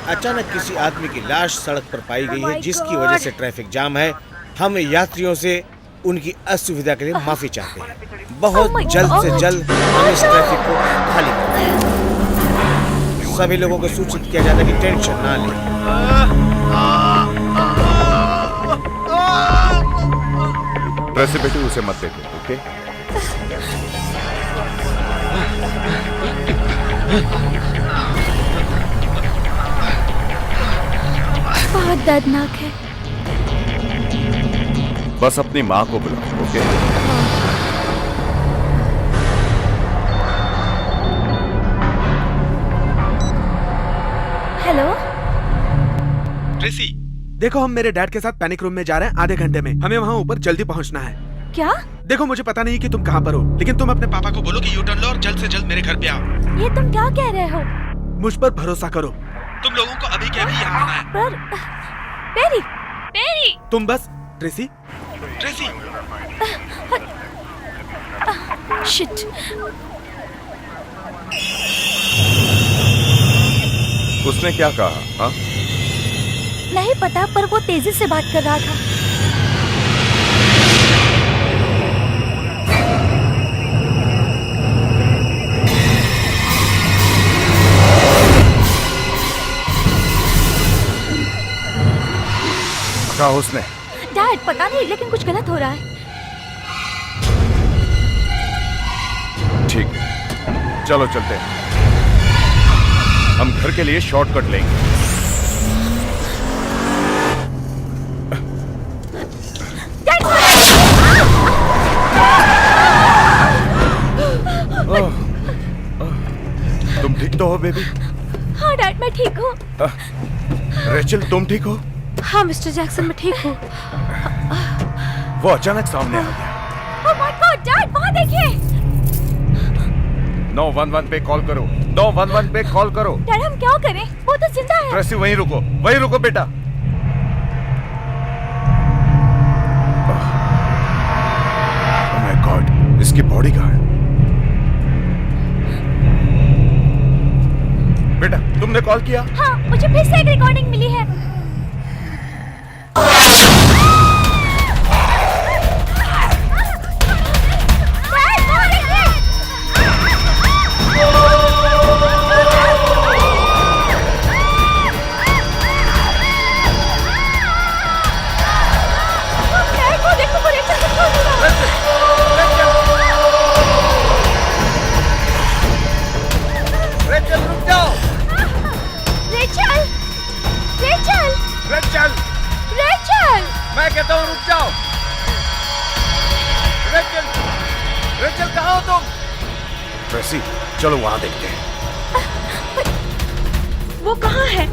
अचानक किसी आदमी की लाश सड़क पर पाई गई है, जिसकी वजह से ट्रैफिक जाम है। हम यात्रियों से उनकी असुविधा के लिए माफी चाहते हैं। बहुत जल्द से जल्द हम इस ट्रैफिक को खाली करेंगे। सभी लोगों को सूचित किया जाता है कि टेंशन ना लें। ट्रेसी बेटी, उसे मत देते, ओके? बहुत दर्दनाक है। बस अपनी माँ को बुलाओ, ओके? हेलो ट्रेसी, देखो हम मेरे डैड के साथ पैनिक रूम में जा रहे हैं आधे घंटे में। हमें वहाँ ऊपर जल्दी पहुँचना है। क्या? देखो मुझे पता नहीं कि तुम कहाँ पर हो, लेकिन तुम अपने पापा को बोलो कि यू टर्न लो और जल्द से जल्द मेरे घर पे आओ। ये तुम क्या कह रहे हो? मुझ पर भरोसा करो, तुम लोगों को अभी के अभी यहाँ आना है। पर पेरी, पेरी। तुम बस ट्रेसी, ट्रेसी। शिट। उसने क्या कहा? हाँ? नहीं पता, पर वो तेजी से बात कर रहा था। कहा उसने? डैड पता नहीं, लेकिन कुछ गलत हो रहा है। ठीक है, चलो चलते हैं। हम घर के लिए शॉर्टकट लेंगे। तुम ठीक तो हो बेबी? हाँ डैड, मैं ठीक हूँ। रेचल, तुम ठीक हो? हाँ मिस्टर जैक्सन, मैं ठीक हूँ। वो अचानक सामने आ गया। ओह माय गॉड डैड, वहाँ देखिए। 911 पे कॉल करो, 911 पे कॉल करो। डैड हम क्या करें? वो तो जिंदा है। ट्रेसी वहीं रुको, वहीं रुको बेटा। ओह माय गॉड, इसकी बॉडी कहाँ है? बेटा तुमने कॉल किया? हाँ, मुझे फिर से एक रिकॉर्डिंग मिली है। मैं कहता हूँ रुक जाओ। रेचल, रेचल कहाँ हो तुम? ट्रेसी, चलो वहां देखते हैं। वो कहाँ है?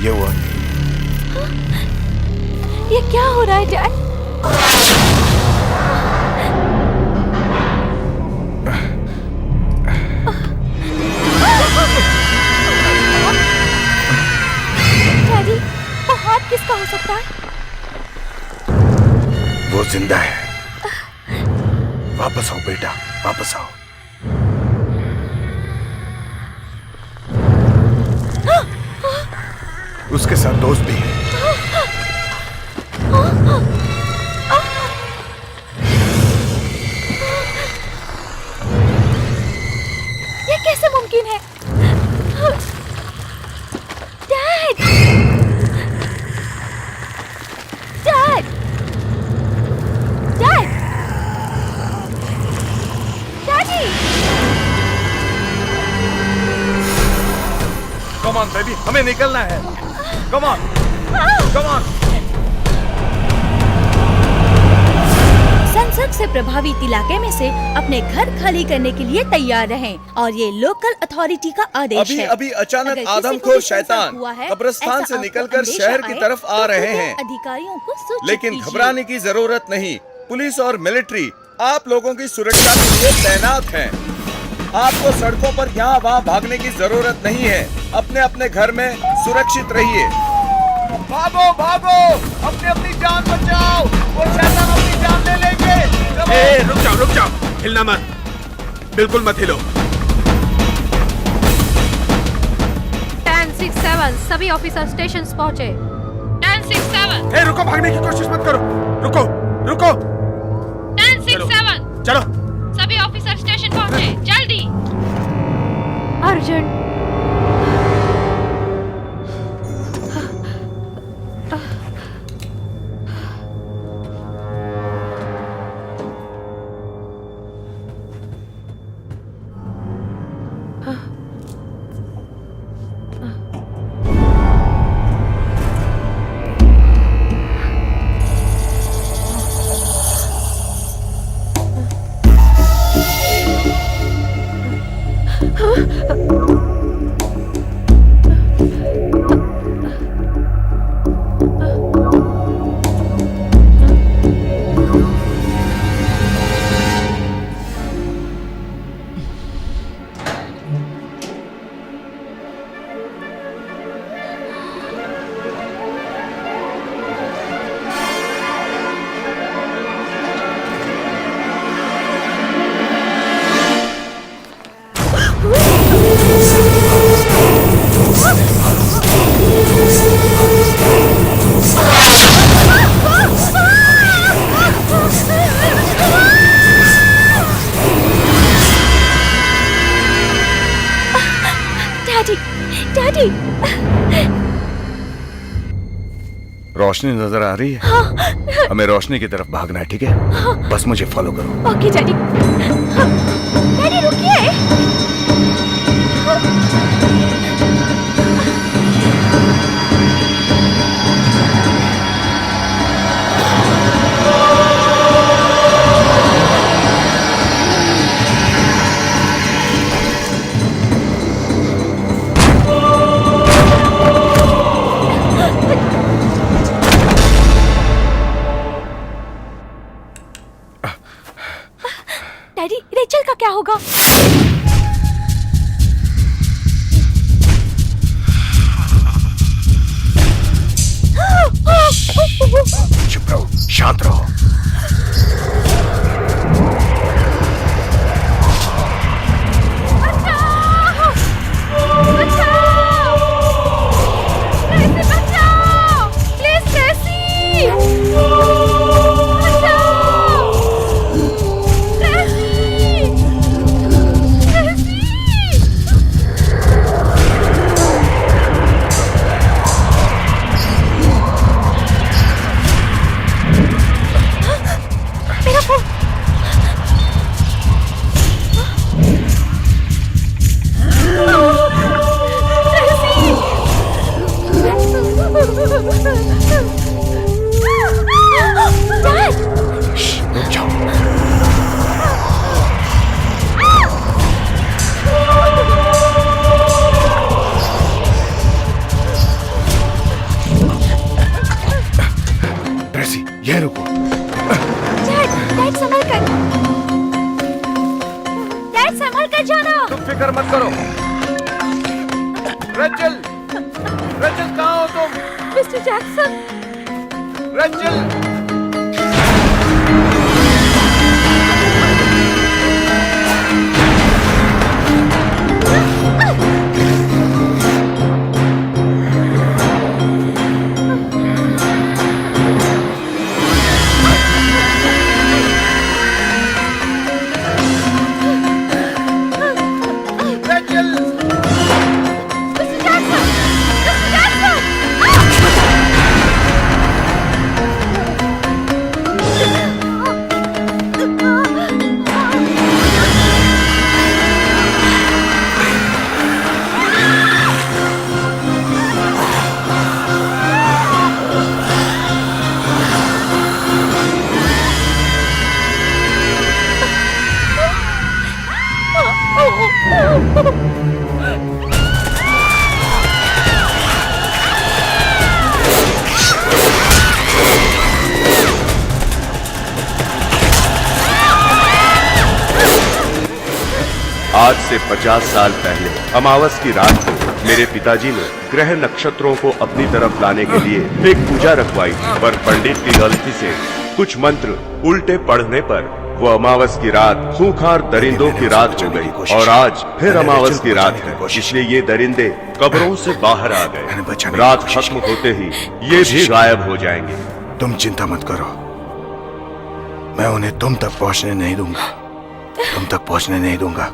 ये हुआ। ये क्या हो रहा है डैड? डैडी, वो हाथ किसका हो सकता है? वो जिंदा है। वापस आओ बेटा, वापस आओ। उसके साथ दोस्त भी है। ये कैसे मुमकिन है? Dad! Dad! Dad! Daddy! Come on baby, हमें निकलना है। Come on, come on. संसद से प्रभावित इलाके में से अपने घर खाली करने के लिए तैयार रहें और ये लोकल अथॉरिटी का आदेश है। अभी अचानक आदमखोर शैतान कब्रिस्तान से निकलकर शहर की तरफ आ रहे हैं। अधिकारियों को सूचित लेकिन कीजिए। घबराने की जरूरत नहीं। पुलिस और मिलिट्री आप लोगों की सुरक्षा के लिए तैनात हैं। आपको सड़कों पर यहाँ वहाँ भागने की जरूरत नहीं है। अपने अपने घर में सुरक्षित रहिए। भागो भागो, अपनी अपनी जान बचाओ। वो शैतान अपनी जान ले लेंगे। रुक जाओ, हिलना मत। बिल्कुल मत हिलो। 10-6-7 सभी ऑफिसर स्टेशन पहुंचे। 10-6-7 ए, रुको, भागने की कोशिश मत करो। रुको रुको। 10-6-7 चलो। सभी ऑफिसर स्टेशन पहुंचे, जल्दी। अर्जेंट। डैडी, रोशनी नजर आ रही है? हाँ। हमें रोशनी की तरफ भागना है, ठीक है? हाँ। बस मुझे फॉलो करो। Okay daddy. डैडी रुकिए। डैडी, रेचल का क्या होगा? चुप रहो, शांत रहो। ये रुको। डैड संभल कर। डैड संभल कर जाना। तुम फिक्र मत करो। रेचल, रेचल कहाँ हो तुम? Mister Jackson. रेचल। आज से 50 साल पहले अमावस की रात को मेरे पिताजी ने ग्रह नक्षत्रों को अपनी तरफ लाने के लिए एक पूजा रखवाई थी, पर पंडित की गलती से कुछ मंत्र उल्टे पढ़ने पर वो अमावस की रात खूंखार दरिंदों की रात हो गई और आज फिर अमावस की रात है, इसलिए ये दरिंदे कब्रों से बाहर आ गए। रात खत्म होते ही ये भी गायब हो जाएंगे। तुम चिंता मत करो, मैं उन्हें तुम तक पहुंचने नहीं दूंगा, तुम तक पहुंचने नहीं दूंगा।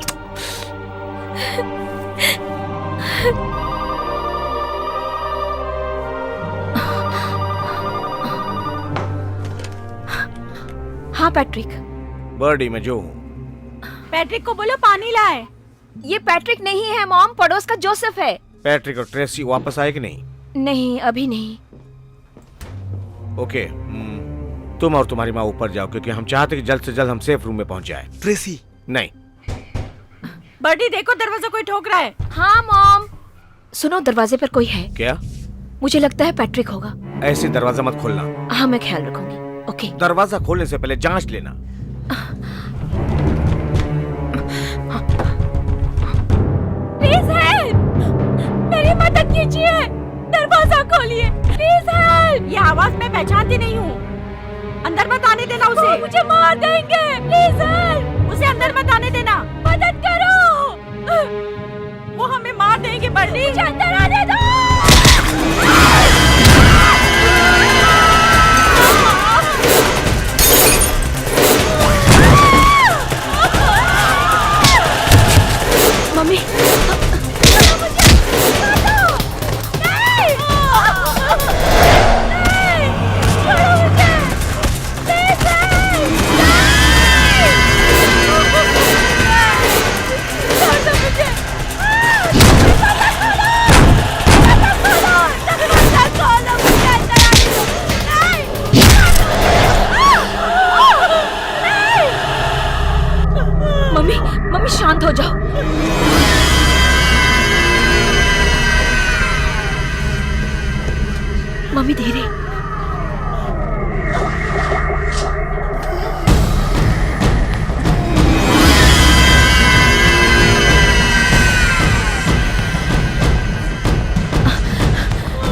हाँ पैट्रिक। बर्डी मैं जो हूँ। पैट्रिक को बोलो पानी लाए। ये पैट्रिक नहीं है मॉम, पड़ोस का जोसेफ है। पैट्रिक और ट्रेसी वापस आए कि नहीं? नहीं, अभी नहीं। ओके, तुम और तुम्हारी माँ ऊपर जाओ क्योंकि हम चाहते कि जल्द से जल्द हम सेफ रूम में पहुंच जाए। ट्रेसी नहीं। बर्डी देखो, दरवाजा कोई ठोक रहा है। हाँ मॉम। सुनो, दरवाजे पर कोई है। क्या? मुझे लगता है पैट्रिक होगा। ऐसे दरवाजा मत खोलना। हाँ, मैं ख्याल रखूंगी। ओके। दरवाजा खोलने से पहले जांच लेना। प्लीज हेल्प, मेरी मदद कीजिए, दरवाजा खोलिए, प्लीज हेल्प। ये आवाज मैं पहचानती नहीं हूँ। अंदर मत आने देना उसे। वो मुझे मार देंगे। प्लीज हेल्प, उसे अंदर मत आने देना। मदद करो, वो हमें मार देंगे। बर्डी, मुझे अंदर आने दो। मम्मी, मम्मी शांत हो जाओ। मम्मी धीरे।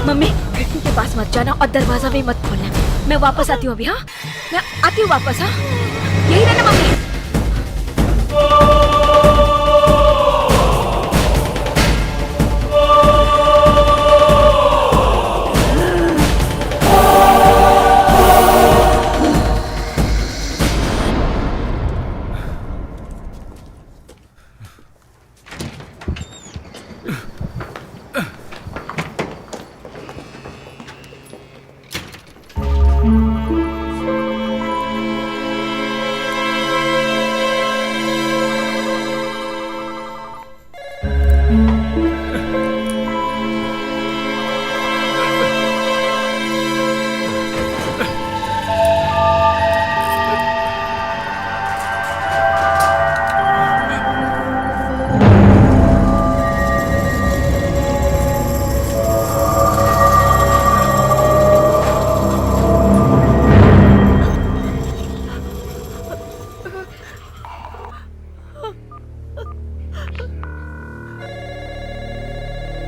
मम्मी खिड़की के पास मत जाना और दरवाजा भी मत खोलना। मैं वापस आती हूँ अभी। हाँ, मैं आती हूँ वापस। हाँ, यही रहना मम्मी।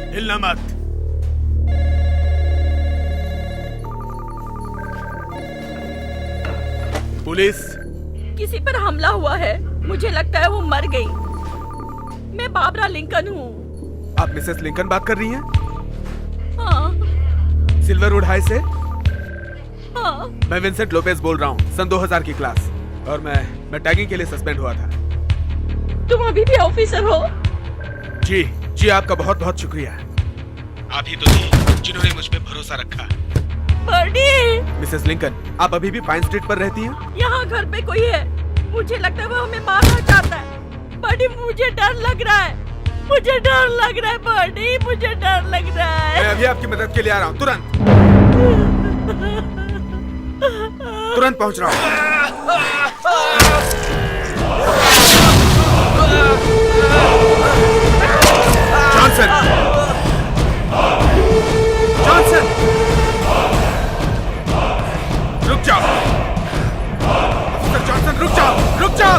हिलना मत। पुलिस, किसी पर हमला हुआ है। मुझे लगता है वो मर गई। मैं बाबरा लिंकन हूँ। आप मिसेस लिंकन बात कर रही हैं? हाँ। सिल्वरवुड हाई से? हाँ। मैं विंसेंट लोपेज बोल रहा हूँ, सन 2000 की क्लास। और मैं टैगिंग के लिए सस्पेंड हुआ था। तुम अभी भी ऑफिसर हो? जी, आपका बहुत बहुत शुक्रिया। आप ही तो थी जिन्होंने मुझ पे भरोसा रखा। बर्डी! मिसेस लिंकन, आप अभी भी पाइन स्ट्रीट पर रहती हैं? यहाँ घर पे कोई है। मुझे लगता है वो हमें मारना चाहता है। बर्डी, मुझे डर लग रहा है। मुझे डर लग रहा है बर्डी, मुझे डर लग रहा है। मैं अभी आपकी मदद के लिए आ रहा हूँ। तुरंत पहुँच रहा हूँ। जॉनसन! जॉनसन! रुक जाओ। ऑफिसर जॉनसन, रुक जाओ, रुक जाओ।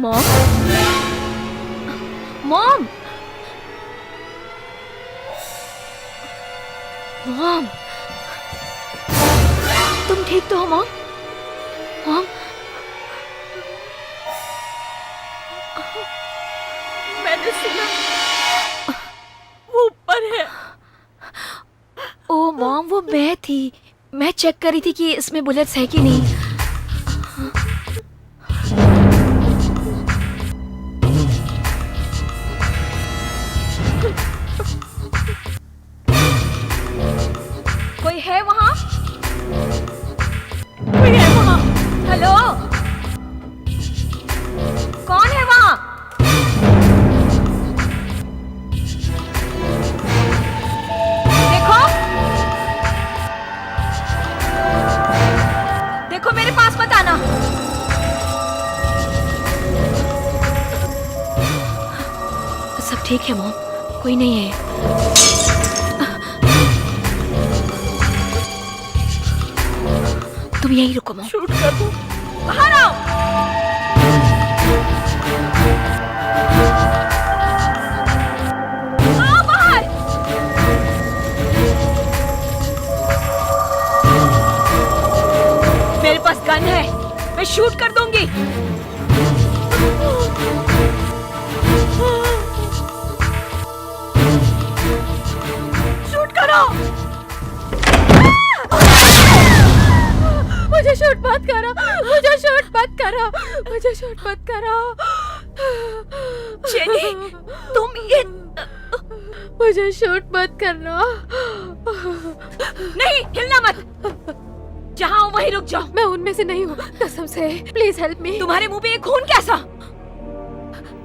मॉम, मॉम, मॉम, तुम ठीक तो हो मॉम? मॉम, मैंने सुना वो ऊपर है। ओ मॉम, वो मैं थी। मैं चेक कर रही थी कि इसमें बुलेट्स है कि नहीं। कोई है वहाँ? कोई है वहाँ? हेलो, कौन है वहाँ? देखो, देखो मेरे पास मत आना। सब ठीक है मॉम, कोई नहीं है। तुम यहीं रुको मॉम। शूट कर दो। बाहर आओ। आओ बाहर। मेरे पास गन है, मैं शूट कर दूंगी। शूट करो। मुझे शूट मत करो, मुझे शूट मत करो, मुझे शूट मत करो। जेनी, तुम ये मुझे शूट मत करना। नहीं, हिलना मत। जहाँ हो वहीं रुक जाओ। मैं उनमें से नहीं हूँ, कसम से। Please help me. तुम्हारे मुंह पे ये खून कैसा?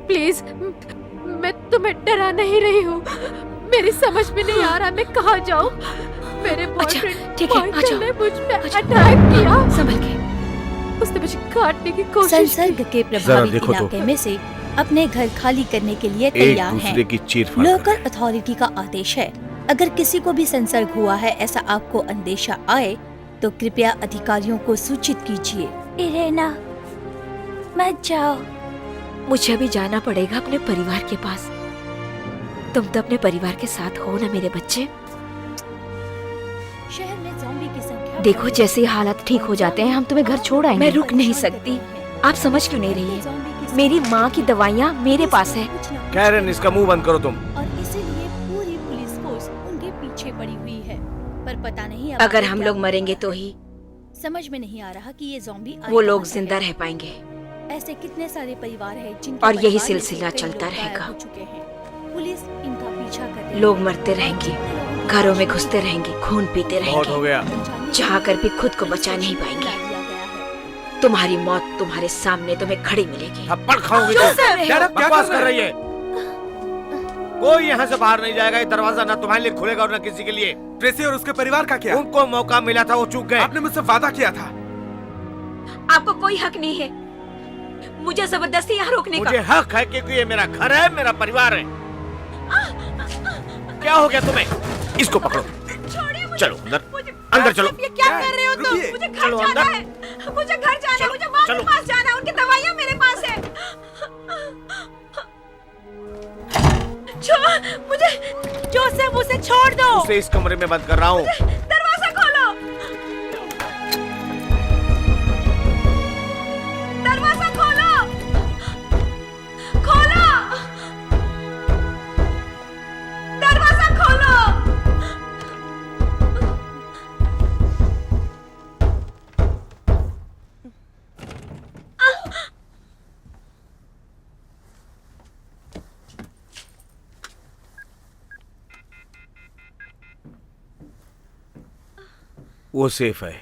प्लीज, मैं तुम्हें डरा नहीं रही हूँ। मेरी समझ में नहीं आ रहा मैं कहाँ जाऊँ। मेरे बॉयफ्रेंड माइकल ने मुझ पे अटैक किया। संभल के। उसने मुझे काटने की कोशिश की। संसर्ग के प्रभावित इलाके में से अपने घर खाली करने के लिए तैयार हैं। लोकल अथॉरिटी का आदेश है, अगर किसी को भी संसर्ग हुआ है ऐसा आपको अंदेशा आए तो कृपया अधिकारियों को सूचित कीजिए। इरेना, मत जाओ। मुझे अभी जाना पड़ेगा अपने परिवार के पास। तुम तो अपने परिवार के साथ हो ना मेरे बच्चे। शहर में ज़ॉम्बी की संख्या देखो, जैसे ही हालात ठीक हो जाते हैं हम तुम्हें घर छोड़ आएंगे। मैं रुक नहीं सकती। आप समझ क्यों नहीं रही है? मेरी माँ की दवाइयाँ मेरे पास है। कैरन, इसका मुंह बंद करो तुम। और इसीलिए पूरी पुलिस फोर्स उनके पीछे पड़ी हुई है। पर पता नहीं अगर हम लोग मरेंगे तो ही समझ में नहीं आ रहा कि ये ज़ॉम्बी वो लोग जिंदा रह पाएंगे। ऐसे कितने सारे परिवार हैं जिनके और यही परिवार सिलसिला में से कई चलता लोग गायब रहेगा। हो चुके हैं। पुलिस इनका पीछा कर रही है। लोग मरते रहेंगे, घरों में घुसते रहेंगे, खून पीते बहुत हो रहेंगे, गया। चाह कर भी खुद को बचा नहीं पाएंगे। तुम्हारी मौत तुम्हारे सामने तुम्हें खड़ी मिलेगी। थप्पड़ खाओगे तुम। बकवास कर रही है। कोई यहाँ से बाहर नहीं जाएगा। ये दरवाजा ना तुम्हारे लिए खुलेगा और ना किसी के लिए। ट्रेसी और उसके परिवार का क्या? उनको मौका मिला था, वो चूक गए। आपने मुझसे वादा किया था। आपको कोई हक नहीं है मुझे जबरदस्ती यहाँ रोकने का। मुझे हक है क्योंकि ये मेरा घर है, मेरा परिवार है। क्या हो गया तुम्हें? इसको पकड़ो। चलो अंदर, अंदर चलो। ये क्या कर रहे हो तुम? मुझे घर जाना है, मुझे घर जाना है, मुझे माँ के पास जाना है। उनकी दवाइयाँ मेरे पास है। मुझे जोसेफ, उसे छोड़ दो। उसे इस कमरे में बंद कर रहा हूँ। दरवाजा खोलो, दरवाजा खोलो, खोलो, दरवाजा खोलो। वो सेफ है,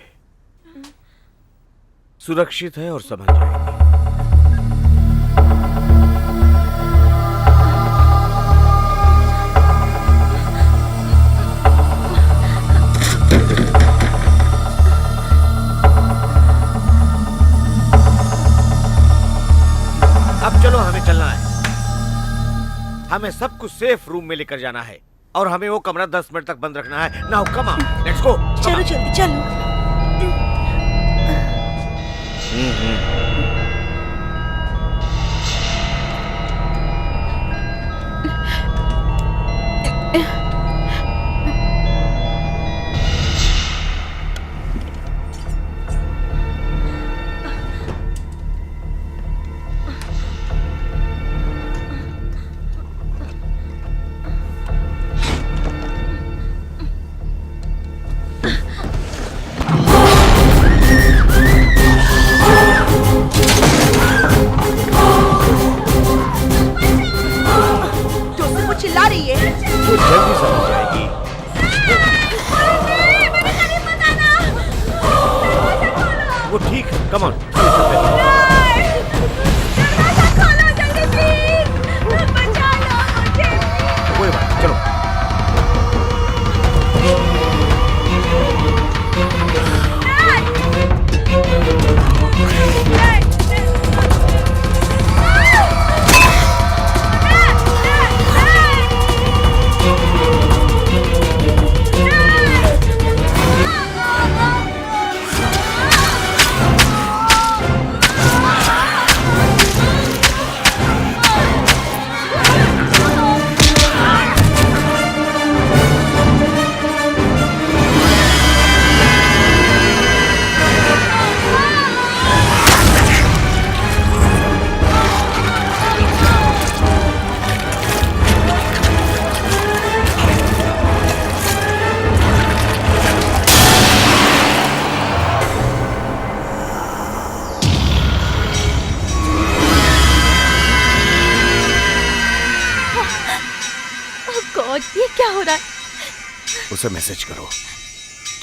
सुरक्षित है और संभल जाएगी। अब चलो, हमें चलना है। हमें सब कुछ सेफ रूम में लेकर जाना है और हमें वो कमरा 10 मिनट तक बंद रखना है। Now come on, let's go. चलो जल्दी चलो। उसे मैसेज करो।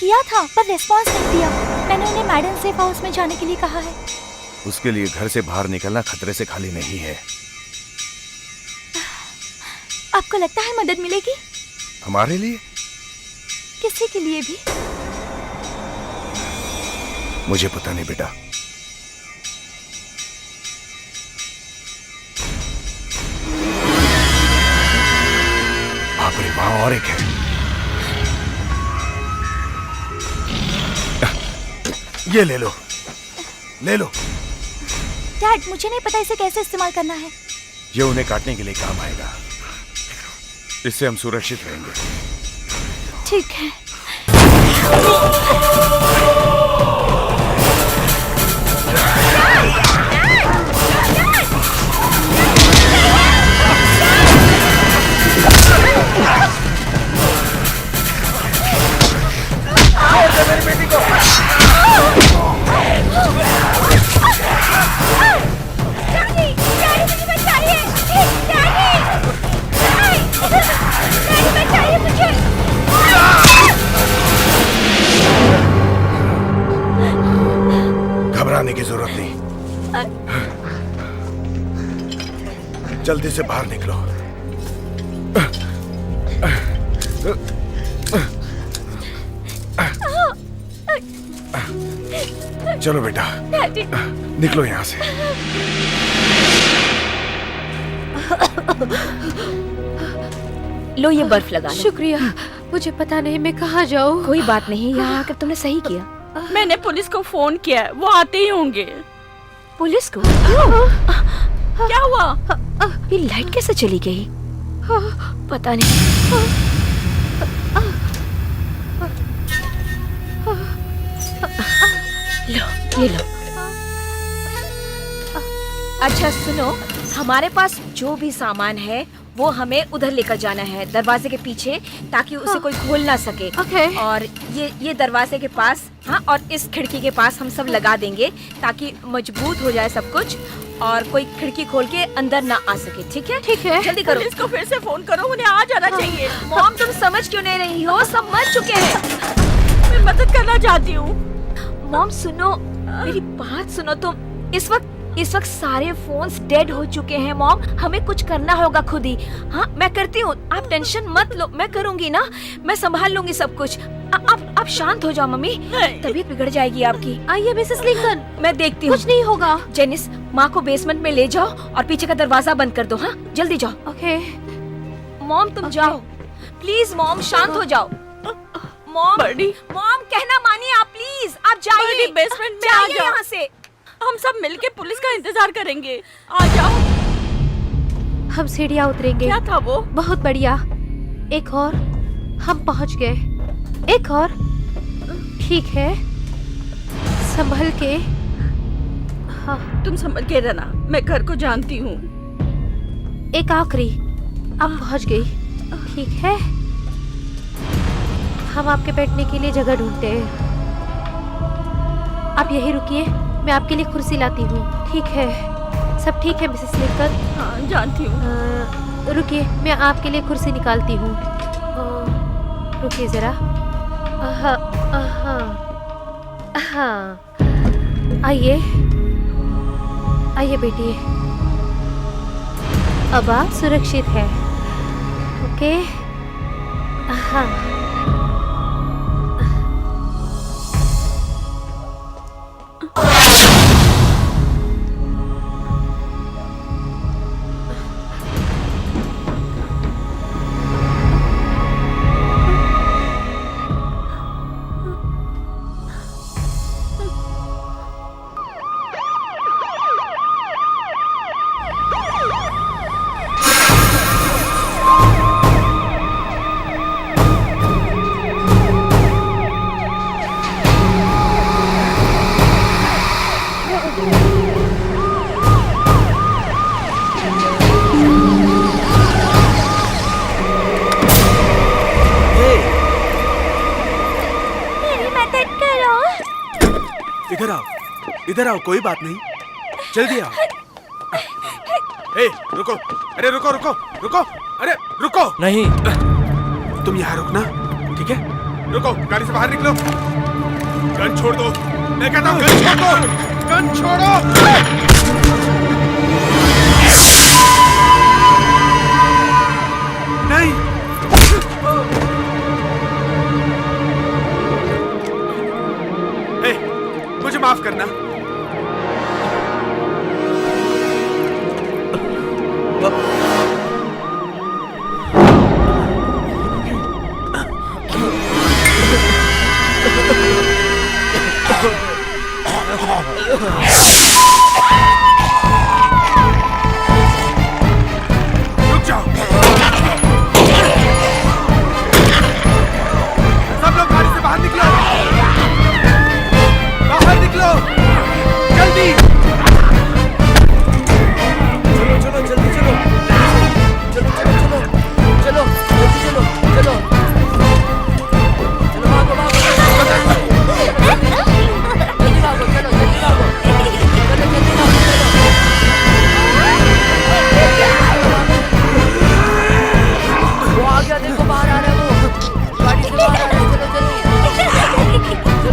किया था पर रिस्पॉन्स नहीं दिया। मैंने उन्हें मैडम सेफ हाउस में जाने के लिए कहा है। उसके लिए घर से बाहर निकलना खतरे से खाली नहीं है। आपको लगता है मदद मिलेगी? हमारे लिए? किसी के लिए भी? मुझे पता नहीं बेटा। बाप रे, वहां और एक है। ये ले लो, ले लो। डैड, मुझे नहीं पता इसे कैसे इस्तेमाल करना है। ये उन्हें काटने के लिए काम आएगा। इससे हम सुरक्षित रहेंगे। ठीक है। मेरी बेटी को घबराने की जरूरत नहीं। जल्दी से बाहर निकलो। चलो बेटा, निकलो यहाँ से। लो ये बर्फ लगा लो। शुक्रिया। मुझे पता नहीं मैं कहाँ जाऊँ। कोई बात नहीं, यहाँ आकर तुमने सही किया। मैंने पुलिस को फोन किया, वो आते ही होंगे। पुलिस को? क्यों? क्या हुआ? ये लाइट कैसे चली गई? पता नहीं। लो, ये लो। अच्छा सुनो, हमारे पास जो भी सामान है वो हमें उधर लेकर जाना है, दरवाजे के पीछे, ताकि उसे कोई खोल ना सके। ओके। और ये दरवाजे के पास, हाँ, और इस खिड़की के पास हम सब लगा देंगे ताकि मजबूत हो जाए सब कुछ और कोई खिड़की खोल के अंदर ना आ सके। ठीक है? ठीक है। जल्दी करो। पुलिस को फिर से फोन करो, उन्हें आ जाना चाहिए। मॉम, तुम समझ क्यों नहीं रही हो? सब मर चुके हैं। मैं मदद करना चाहती हूँ। मॉम सुनो, मेरी बात सुनो तुम। इस वक्त सारे फोन्स डेड हो चुके हैं मॉम। हमें कुछ करना होगा खुद ही। हाँ, मैं करती हूँ, आप टेंशन मत लो, मैं करूँगी ना, मैं संभाल लूंगी सब कुछ। आप शांत हो जाओ मम्मी, तबीयत बिगड़ जाएगी आपकी। आइए मिसेस लिंकन, मैं देखती हूँ। कुछ नहीं होगा। जेनिस, माँ को बेसमेंट में ले जाओ और पीछे का दरवाजा बंद कर दो। हाँ, जल्दी जाओ। ओके। मॉम तुम जाओ प्लीज। मॉम शांत हो जाओ। मॉम, मॉम कहना मानिए आप, प्लीज आप जाइए। बेसमेंट में आ जाइए जाओ। यहाँ से। हम सब मिलके पुलिस का इंतजार करेंगे। आ जाओ। हम सीढ़ियाँ उतरेंगे। क्या था वो? बहुत बढ़िया। एक और, हम पहुँच गए। एक और। ठीक है, संभल के। हाँ, तुम समझ के रहना, मैं घर को जानती हूँ। एक आखिरी, अब पहुँच गई। ठीक है, हम आपके बैठने के लिए जगह ढूंढते हैं। आप यहीं रुकिए, मैं आपके लिए कुर्सी लाती हूँ। ठीक है? सब ठीक है मिसेस लिंकन? हाँ, जानती हूँ। रुकिए, मैं आपके लिए कुर्सी निकालती हूँ। रुकिए जरा। हाँ, आइए आइए बेटी, अब आप सुरक्षित हैं। ओके? हाँ। इधर आओ, कोई बात नहीं, जल्दी आओ। ए, रुको, अरे रुको रुको रुको, अरे रुको। नहीं, तुम यहाँ रुकना, ठीक है? रुको, गाड़ी से बाहर निकलो। गन छोड़ दो। मैं कहता हूँ गन छोड़ दो। गन छोड़ो। नहीं। मुझे माफ करना। रुक जाओ। सब लोग गाड़ी से बाहर निकलो। बाहर निकलो जल्दी। चलो चलो जल्दी चलो। चलो चलो चलो चलो जल्दी चलो चलो चलो भागो भागो जल्दी भागो चलो जल्दी भागो चलो जल्दी भागो चलो। वो आ गया देखो बाहर आ रहा है वो गाड़ी से बाहर आ रहा है। चलो जल्दी चलो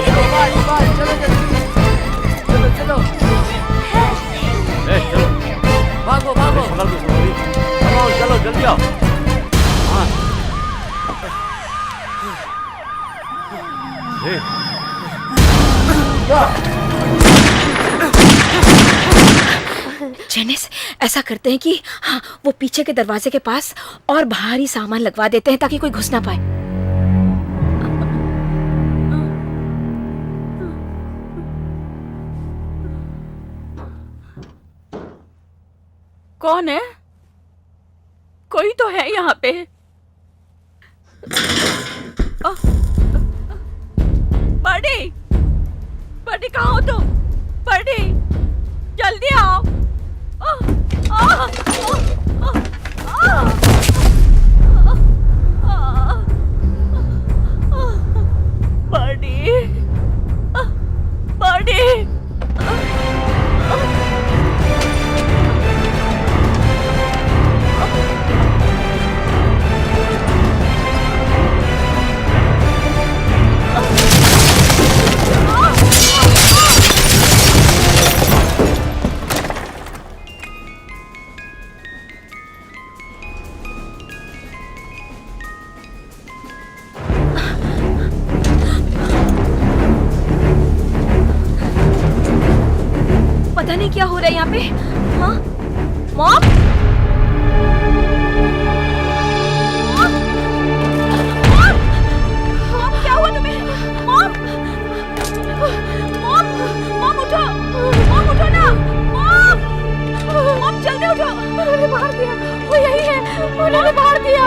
चलो बाहर चलो जल्दी चलो चलो चलो भागो भागो चलो जल्दी आओ। जेनिस, ऐसा करते हैं कि हाँ, वो पीछे के दरवाजे के पास और भारी सामान लगवा देते हैं ताकि कोई घुस ना पाए। कौन है? कोई तो है यहाँ पे। बर्डी, बर्डी कहाँ हो तुम? बर्डी, जल्दी आओ। Birdie, birdie. पता नहीं क्या हो रहा है यहाँ पे। हाँ, मॉम, मॉम, क्या हुआ तुम्हें? मॉम, मॉम, मॉम उठो, मॉम उठो ना, मॉम, मॉम जल्दी उठो। उन्होंने मार दिया, वो यही है, उन्होंने मार दिया।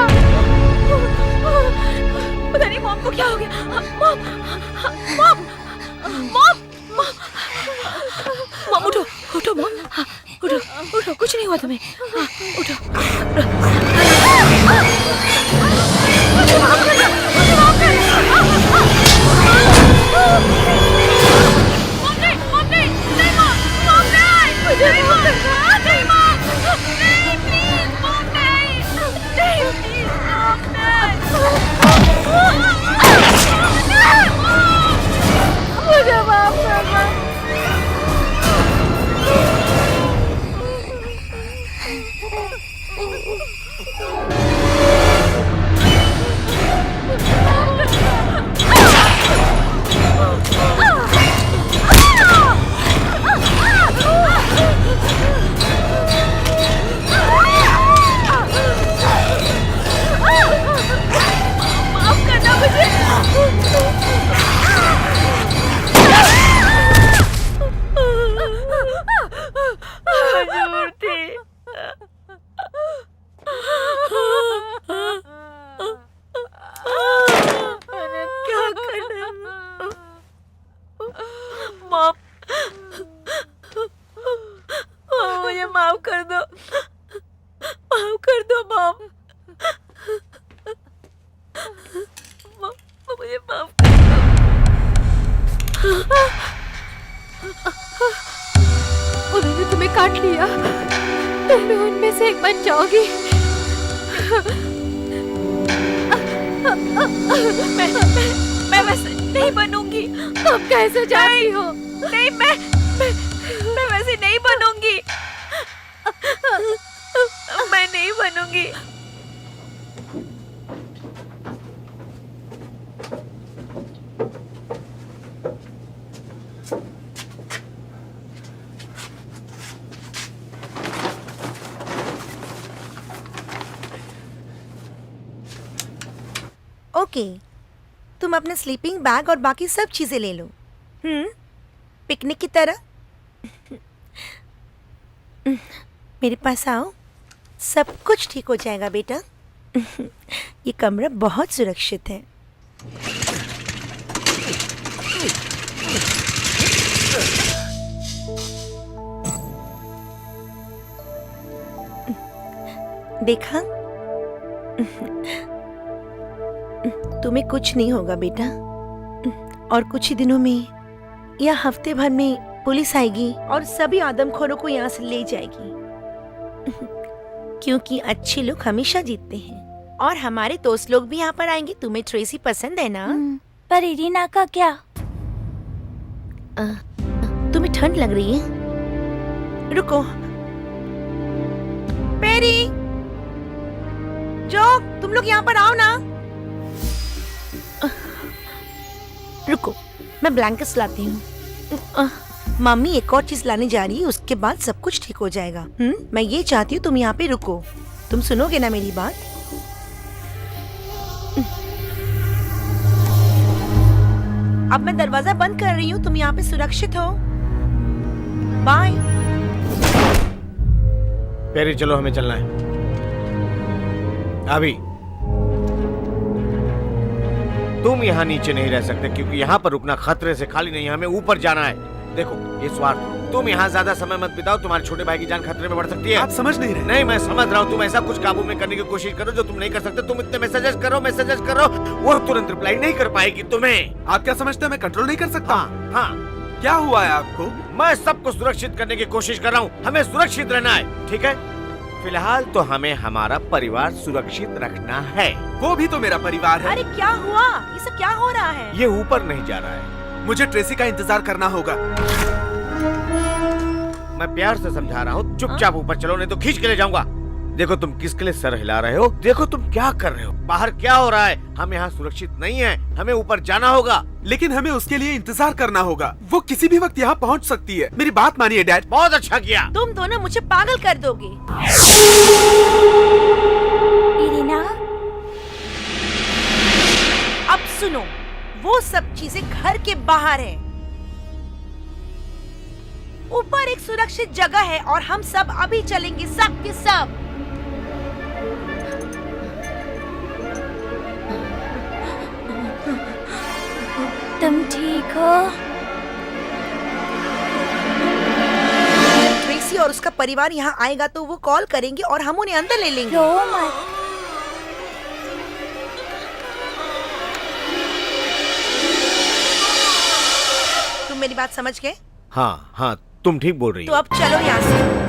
पता नहीं मॉम को क्या हो गया। मॉम, मॉम, मॉम, मॉम उठो, उठो मॉम, हाँ, उठो, उठो, कुछ नहीं हुआ तुम्हें, हाँ, उठो। मुझे माफ करना। माफ करना मुझे। मजबूर थी। मैंने क्या करना? मॉम, मुझे माफ कर दो, माफ कर दो मॉम, मुझे माफ कर दो। उन्होंने तुम्हें काट लिया, तुम भी उनमें से एक बन जाओगी। मैं वैसे नहीं बनूंगी। तुम कैसे जानती हो? नहीं, मैं वैसे नहीं बनूंगी। मैं नहीं बनूंगी। ओके, तुम अपने स्लीपिंग बैग और बाकी सब चीजें ले लो। पिकनिक की तरह। मेरे पास आओ, सब कुछ ठीक हो जाएगा बेटा। ये कमरा बहुत सुरक्षित है। देखा, तुम्हें कुछ नहीं होगा बेटा। और कुछ ही दिनों में या हफ्ते भर में पुलिस आएगी और सभी आदमखोरों को यहाँ से ले जाएगी। क्योंकि अच्छे लोग हमेशा जीतते हैं। और हमारे दोस्त लोग भी यहाँ पर आएंगे। तुम्हें ट्रेसी पसंद है ना? पर इरीना का क्या? तुम्हें ठंड लग रही है? रुको, पेरी, जो तुम लोग यहाँ पर आओ ना। रुको, मैं ब्लैंकेट्स लाती हूँ। मम्मी एक और चीज लाने जा रही है, उसके बाद सब कुछ ठीक हो जाएगा। मैं ये चाहती हूँ तुम यहाँ पे रुको। तुम सुनोगे ना मेरी बात? अब मैं दरवाजा बंद कर रही हूँ, तुम यहाँ पे सुरक्षित हो। बाय। पेरी, चलो हमें चलना है अभी। तुम यहाँ नीचे नहीं रह सकते क्योंकि यहाँ पर रुकना खतरे से खाली नहीं, हमें ऊपर जाना है। देखो ये स्वार्थ, तुम यहाँ ज्यादा समय मत बिताओ, तुम्हारे छोटे भाई की जान खतरे में पड़ सकती है। आप समझ नहीं रहे। नहीं, मैं समझ रहा हूँ। तुम ऐसा कुछ काबू में करने की कोशिश करो जो तुम नहीं कर सकते। तुम इतने मैसेजेस करो, वो तुरंत रिप्लाई नहीं कर पाएगी तुम्हें। आप क्या समझते हैं मैं कंट्रोल नहीं कर सकता? हाँ, क्या हुआ है आपको? मैं सबको सुरक्षित करने की कोशिश कर रहा हूँ। हमें सुरक्षित रहना है, ठीक है? फिलहाल तो हमें हमारा परिवार सुरक्षित रखना है। वो भी तो मेरा परिवार है। अरे क्या हुआ? ये सब क्या हो रहा है? ये ऊपर नहीं जा रहा है। मुझे ट्रेसी का इंतजार करना होगा। मैं प्यार से समझा रहा हूँ, चुपचाप ऊपर चलो नहीं तो खींच के ले जाऊंगा। देखो तुम किसके लिए सर हिला रहे हो, देखो तुम क्या कर रहे हो, बाहर क्या हो रहा है। हम यहाँ सुरक्षित नहीं है, हमें ऊपर जाना होगा। लेकिन हमें उसके लिए इंतजार करना होगा। वो किसी भी वक्त यहाँ पहुँच सकती है। मेरी बात मानिए डैड। बहुत अच्छा किया। तुम दोनों मुझे पागल कर दोगे। इरीना, अब सुनो, वो सब चीजें घर के बाहर है। ऊपर एक सुरक्षित जगह है और हम सब अभी चलेंगे, सब के सब। तुम ठीक हो? ट्रेसी और उसका परिवार यहाँ आएगा तो वो कॉल करेंगे और हम उन्हें अंदर ले लेंगे। रो मत। तुम मेरी बात समझ गए? हाँ हाँ, तुम ठीक बोल रही तो हो। अब चलो यहाँ से।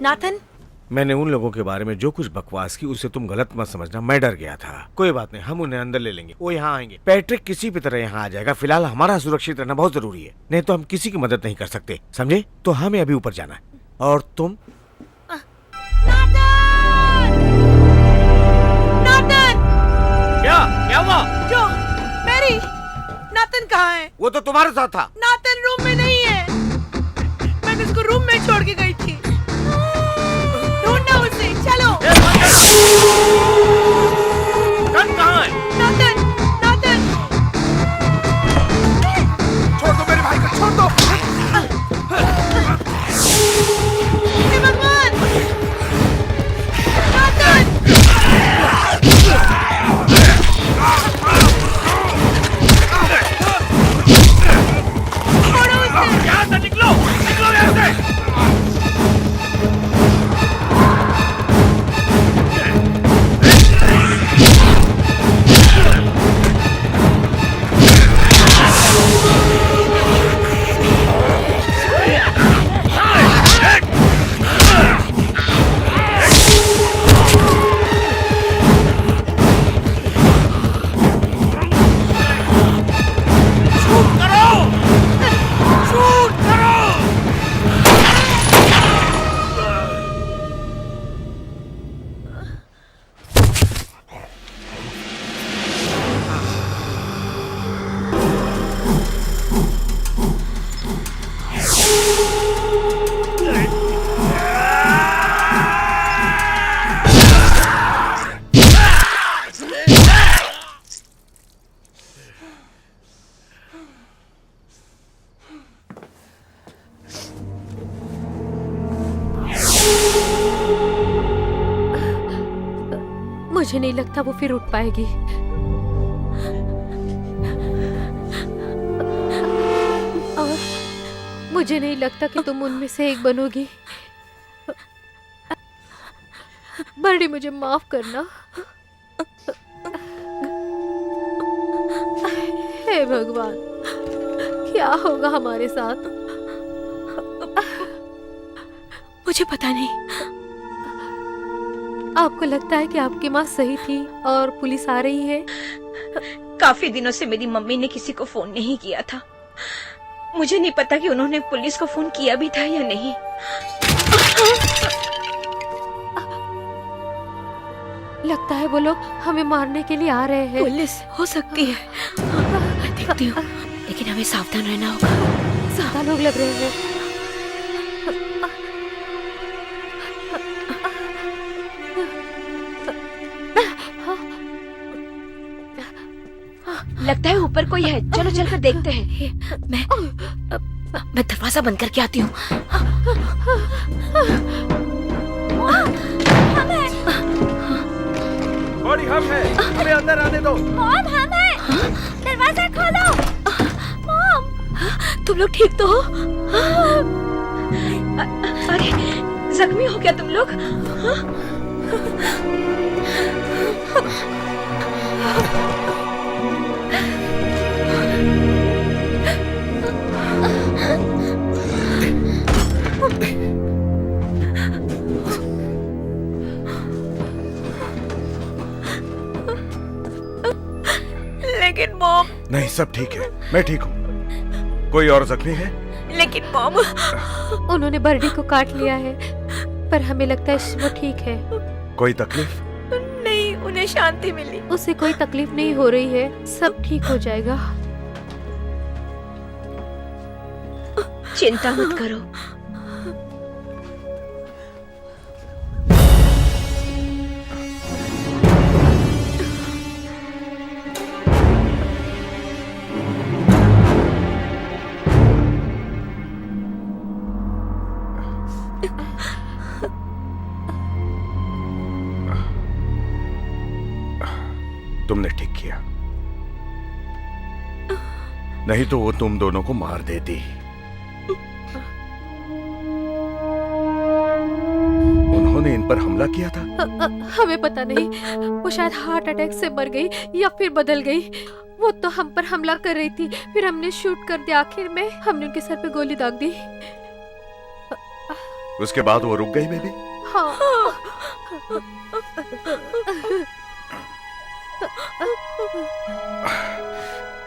नाथन, मैंने उन लोगों के बारे में जो कुछ बकवास की उसे तुम गलत मत समझना। मैं डर गया था। कोई बात नहीं, हम उन्हें अंदर ले लेंगे। वो यहाँ आएंगे। पैट्रिक किसी भी तरह यहाँ आ जाएगा। फिलहाल हमारा सुरक्षित रहना बहुत जरूरी है, नहीं तो हम किसी की मदद नहीं कर सकते, समझे? तो हमें अभी ऊपर जाना है। और तुम? क्या हुआ? जो मैरी, नाथन कहाँ है? वो तो तुम्हारे साथ था। नाथन रूम में नहीं है। मैंने उसको रूम में छोड़ के गई थी। ढूंढना उसे, चलो। गन कहाँ है? नाथन, नाथन, छोड़ दो मेरे भाई को, छोड़ दो। निकलो यहाँ से। मुझे नहीं लगता वो फिर उठ पाएगी। और मुझे नहीं लगता कि तुम उनमें से एक बनोगी। बर्डी, मुझे माफ करना। हे भगवान, क्या होगा हमारे साथ? मुझे पता नहीं। आपको लगता है कि आपकी माँ सही थी और पुलिस आ रही है? काफी दिनों से मेरी मम्मी ने किसी को फोन नहीं किया था। मुझे नहीं पता कि उन्होंने पुलिस को फोन किया भी था या नहीं। लगता है वो लोग हमें मारने के लिए आ रहे हैं। पुलिस हो सकती है, मैं देखती हूँ, लेकिन हमें सावधान रहना होगा। ज्यादा लोग लग रहे हैं। लगता है ऊपर कोई है, चलो चलकर देखते हैं। मैं दरवाजा बंद करके आती हूँ। बॉडी हम है, हमें अंदर आने दो। मॉम, हम हैं। दरवाजा खोलो। मॉम, तुम लोग ठीक तो हो? अरे जख्मी हो क्या तुम लोग? लेकिन मॉम। नहीं, सब ठीक है, मैं ठीक हूँ। कोई और जख्मी है? लेकिन मॉम, उन्होंने बर्डी को काट लिया है, पर हमें लगता है वो ठीक है। कोई तकलीफ? नहीं, उन्हें शांति मिली। उसे कोई तकलीफ नहीं हो रही है, सब ठीक हो जाएगा। चिंता मत करो। तुमने ठीक किया, नहीं तो वो तुम दोनों को मार देती। उन्होंने इन पर हमला किया था? हमें पता नहीं, वो शायद हार्ट अटैक से मर गई या फिर बदल गई। वो तो हम पर हमला कर रही थी, फिर हमने शूट कर दिया। आखिर में हमने उनके सर पे गोली दाग दी। उसके बाद वो रुक गई बेबी? हाँ।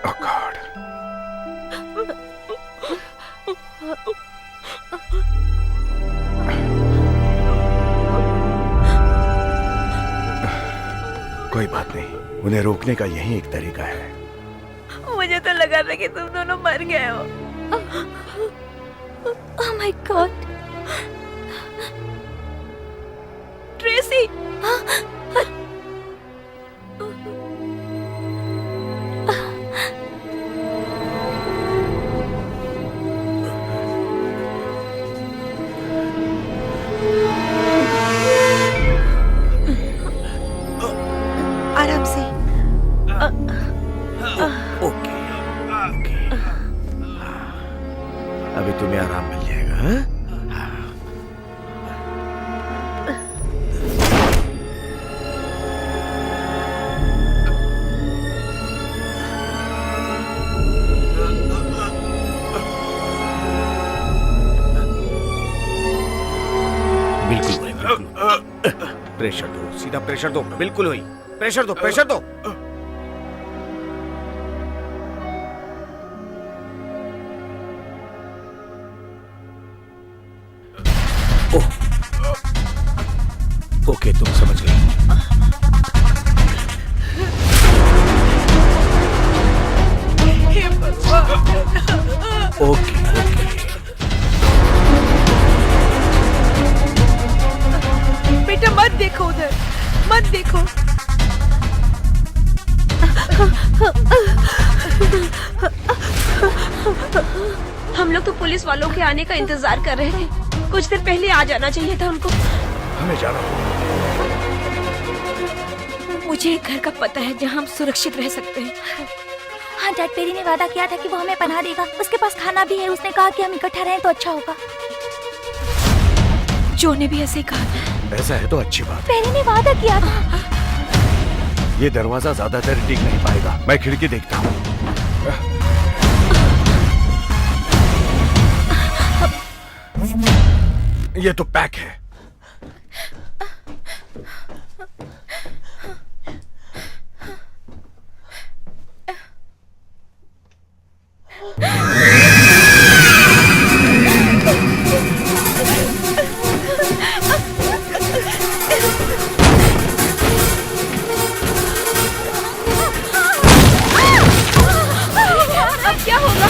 Oh God. कोई बात नहीं, उन्हें रोकने का यही एक तरीका है। मुझे तो लगा था कि तुम दोनों मर गए हो। Oh my God. ट्रेसी, आराम से। ओके, अभी तुम्हें आराम मिल हाँ? बिल्कुल हुई, बिल्कुल। प्रेशर दो, सीधा प्रेशर दो, बिल्कुल हुई। प्रेशर दो, प्रेशर दो। ओके, तुम समझ गए। ओके, बेटा मत देखो उधर, मत देखो। हम लोग तो पुलिस वालों के आने का इंतजार कर रहे थे। कुछ देर पहले आ जाना चाहिए था उनको। हमें जाना होगा। मुझे एक घर का पता है जहाँ हम सुरक्षित रह सकते हैं। हाँ डैड, पेरी ने वादा किया था कि वो हमें पनाह देगा। उसके पास खाना भी है। उसने कहा कि हम इकट्ठा रहें तो अच्छा होगा। जो ने भी ऐसे ही कहा था। ऐसा है तो अच्छी बात। पेरी ने वादा किया था। ये दरवाजा ज्यादा देर टिक नहीं पाएगा। मैं खिड़की देखता हूँ। ये तो पैक है। अब क्या होगा?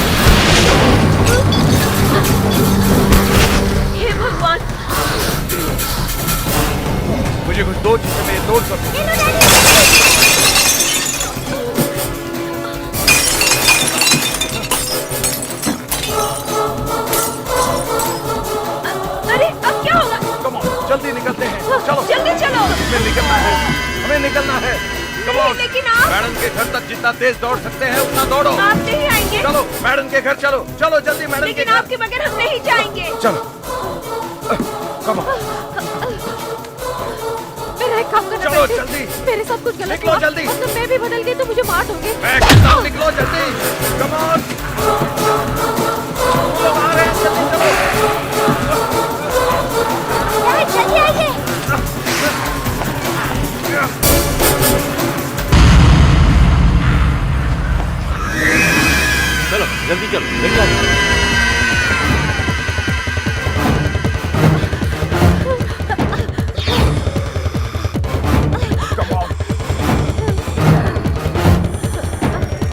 हे भगवान! मुझे कुछ दो जिससे मैं ये तोड़ सकूं। अरे अब क्या होगा? कम ऑन, जल्दी निकलते हैं। चलो जल्दी चलो। हमें निकलना है। हमें निकलना है। Come on. लेकिन आप मैडम के घर तक जितना तेज दौड़ सकते हैं उतना दौड़ो। आप नहीं आएंगे। चलो मैडम के घर चलो। चलो जल्दी मैडम के लेकिन घर। आपके बगैर हम नहीं जाएंगे। चलो कम ऑन। मेरा एक काम करना। चलो जल्दी। मेरे साथ कुछ गलत निकलो हुआ। जल्दी। मतलब मैं भी बदल गई तो मुझे मार दोगे। मैं कहता हूं निकलो जल्दी। Come on. लोग आ रहे हैं, जल्दी चलो। जल्दी आइए। चलो जल्दी चलो, जल्दी आ जाओ।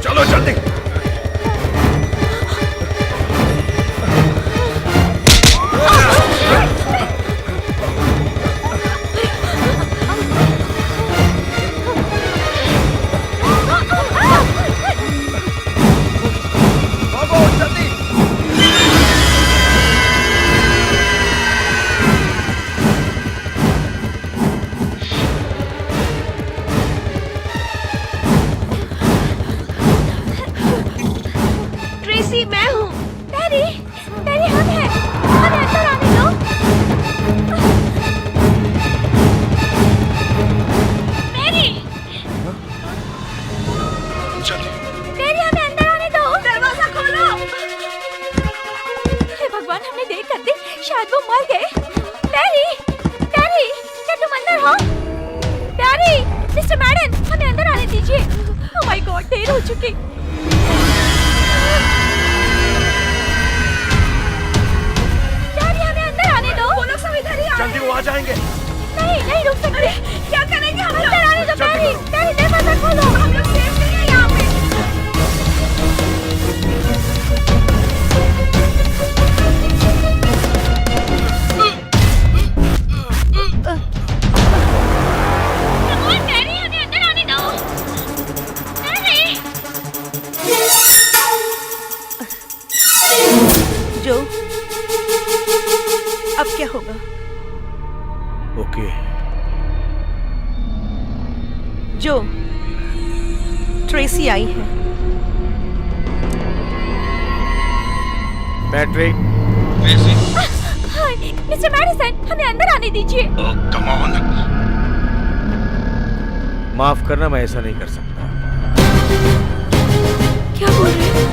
चलो जल्दी। भागो जल्दी। ट्रेसी मैं हूँ। पेरी, पेरी हम हैं। हमें अंदर आने दो। पेरी, पेरी हमें अंदर आने दो। दरवाजा खोलो। हे भगवान, हमने देर कर दी। शायद वो मर गए। पेरी, पेरी, क्या तुम अंदर हो? पेरी, मिस्टर मैडन, हमें अंदर आने दीजिए। ओह माय गॉड, देर हो चुकी। पेरी, हमें अंदर आने दो। वो लोग सब इधर ही आ रहे जल्दी वो आ जाएंगे। नहीं, नहीं रुक सकते। हैं। क्या करेंगे हम लोग? अंदर आने दो जल्दी पेरी। करो। पेरी, दरवाजा खोलो। हम लोग सेफ नहीं है यहाँ पे। पेरी, हमें अंदर आने दो। पेरी। जो अब क्या होगा? ओके, जो ट्रेसी आई है। पैट्रिक। मिस्टर मैडिसन, हमें अंदर आने दीजिए। Come on. माफ करना, मैं ऐसा नहीं कर सकता। क्या बोल रहे हैं?